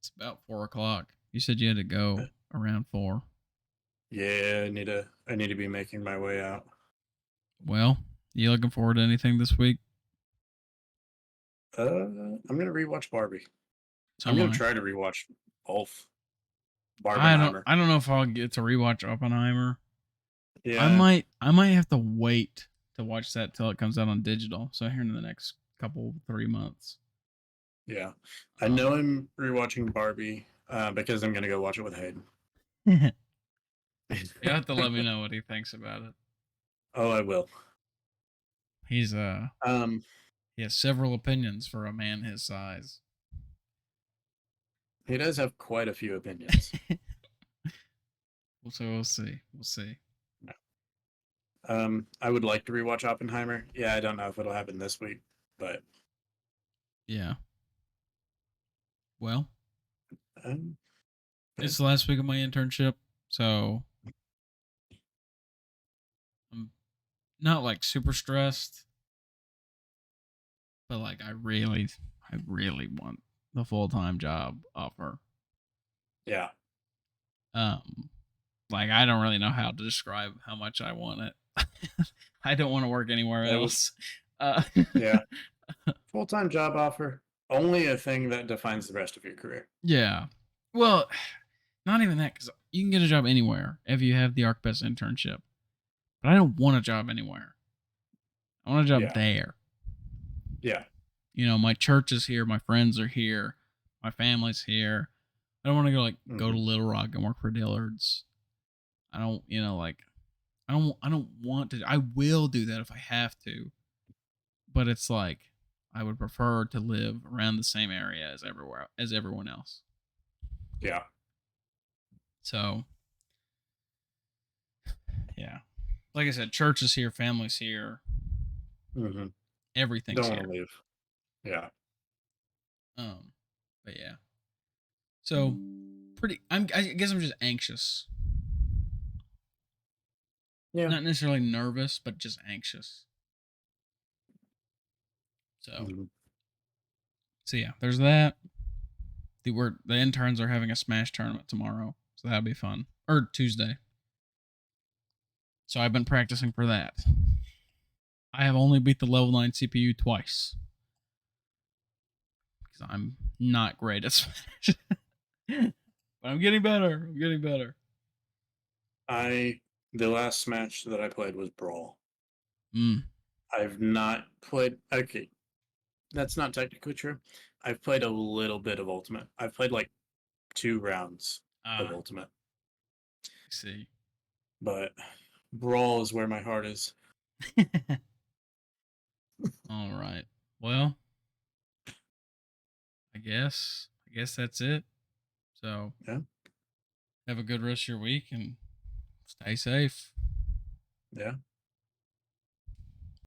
[SPEAKER 2] it's about 4 o'clock. You said you had to
[SPEAKER 1] Uh,
[SPEAKER 2] go around 4.
[SPEAKER 1] Yeah, I need to be making my way out.
[SPEAKER 2] Well, you looking forward to anything this week?
[SPEAKER 1] I'm gonna rewatch Barbie.
[SPEAKER 2] So
[SPEAKER 1] I'm
[SPEAKER 2] am
[SPEAKER 1] gonna
[SPEAKER 2] I.
[SPEAKER 1] try to rewatch both Barbenheimer.
[SPEAKER 2] I don't know if I'll get to rewatch Oppenheimer.
[SPEAKER 1] Yeah,
[SPEAKER 2] I might have to wait to watch that till it comes out on digital. So here in the next couple 3 months.
[SPEAKER 1] yeah. I
[SPEAKER 2] Um,
[SPEAKER 1] know I'm rewatching Barbie because I'm gonna go watch it with Hayden.
[SPEAKER 2] you have to let me know what he thinks about it.
[SPEAKER 1] Oh, I will.
[SPEAKER 2] He's
[SPEAKER 1] Um,
[SPEAKER 2] he has several opinions for a man his size.
[SPEAKER 1] he does have quite a few opinions.
[SPEAKER 2] So we'll see. We'll see.
[SPEAKER 1] I would like to rewatch Oppenheimer. Yeah, I don't know if it'll happen this week, but
[SPEAKER 2] Yeah. Well,
[SPEAKER 1] um, yeah.
[SPEAKER 2] it's the last week of my internship, so I'm not like super stressed, but like I really want the full time job offer.
[SPEAKER 1] Yeah.
[SPEAKER 2] Um, like I don't really know how to describe how much I want it. I don't want to work anywhere
[SPEAKER 1] That was
[SPEAKER 2] else. Uh,
[SPEAKER 1] yeah. Full-time job offer. Only a thing that defines the rest of your career.
[SPEAKER 2] yeah. Well, not even that, because you can get a job anywhere if you have the ArcBest internship. But I don't want a job anywhere. I want a job
[SPEAKER 1] Yeah.
[SPEAKER 2] there.
[SPEAKER 1] Yeah.
[SPEAKER 2] You know, my church is here, my friends are here, my family's here. I don't want to go to
[SPEAKER 1] Mhm.
[SPEAKER 2] Little Rock and work for Dillard's. I don't, I don't want to. I will do that if I have to, but it's like I would prefer to live around the same area as everyone else.
[SPEAKER 1] Yeah.
[SPEAKER 2] So, yeah. Like I said, church is here, family's here,
[SPEAKER 1] Mhm.
[SPEAKER 2] everything's
[SPEAKER 1] Don't wanna
[SPEAKER 2] here.
[SPEAKER 1] leave. Yeah.
[SPEAKER 2] Um, but yeah. So, I guess I'm just anxious.
[SPEAKER 1] Yeah.
[SPEAKER 2] Not necessarily nervous, but just anxious. So,
[SPEAKER 1] Mhm.
[SPEAKER 2] so yeah, there's that. The interns are having a Smash tournament tomorrow, so that'll be fun. Or Tuesday. So I've been practicing for that. I have only beat the level 9 CPU twice because I'm not great at Smash. But I'm getting better. I'm getting better.
[SPEAKER 1] The last Smash that I played was Brawl.
[SPEAKER 2] Mm.
[SPEAKER 1] I've not played okay, that's not technically true. I've played a little bit of Ultimate. I've played, like, 2 rounds of
[SPEAKER 2] Ah,
[SPEAKER 1] Ultimate,
[SPEAKER 2] I see.
[SPEAKER 1] but Brawl is where my heart is.
[SPEAKER 2] All right. Well, I guess that's it. So
[SPEAKER 1] Yeah.
[SPEAKER 2] have a good rest of your week and stay safe.
[SPEAKER 1] Yeah.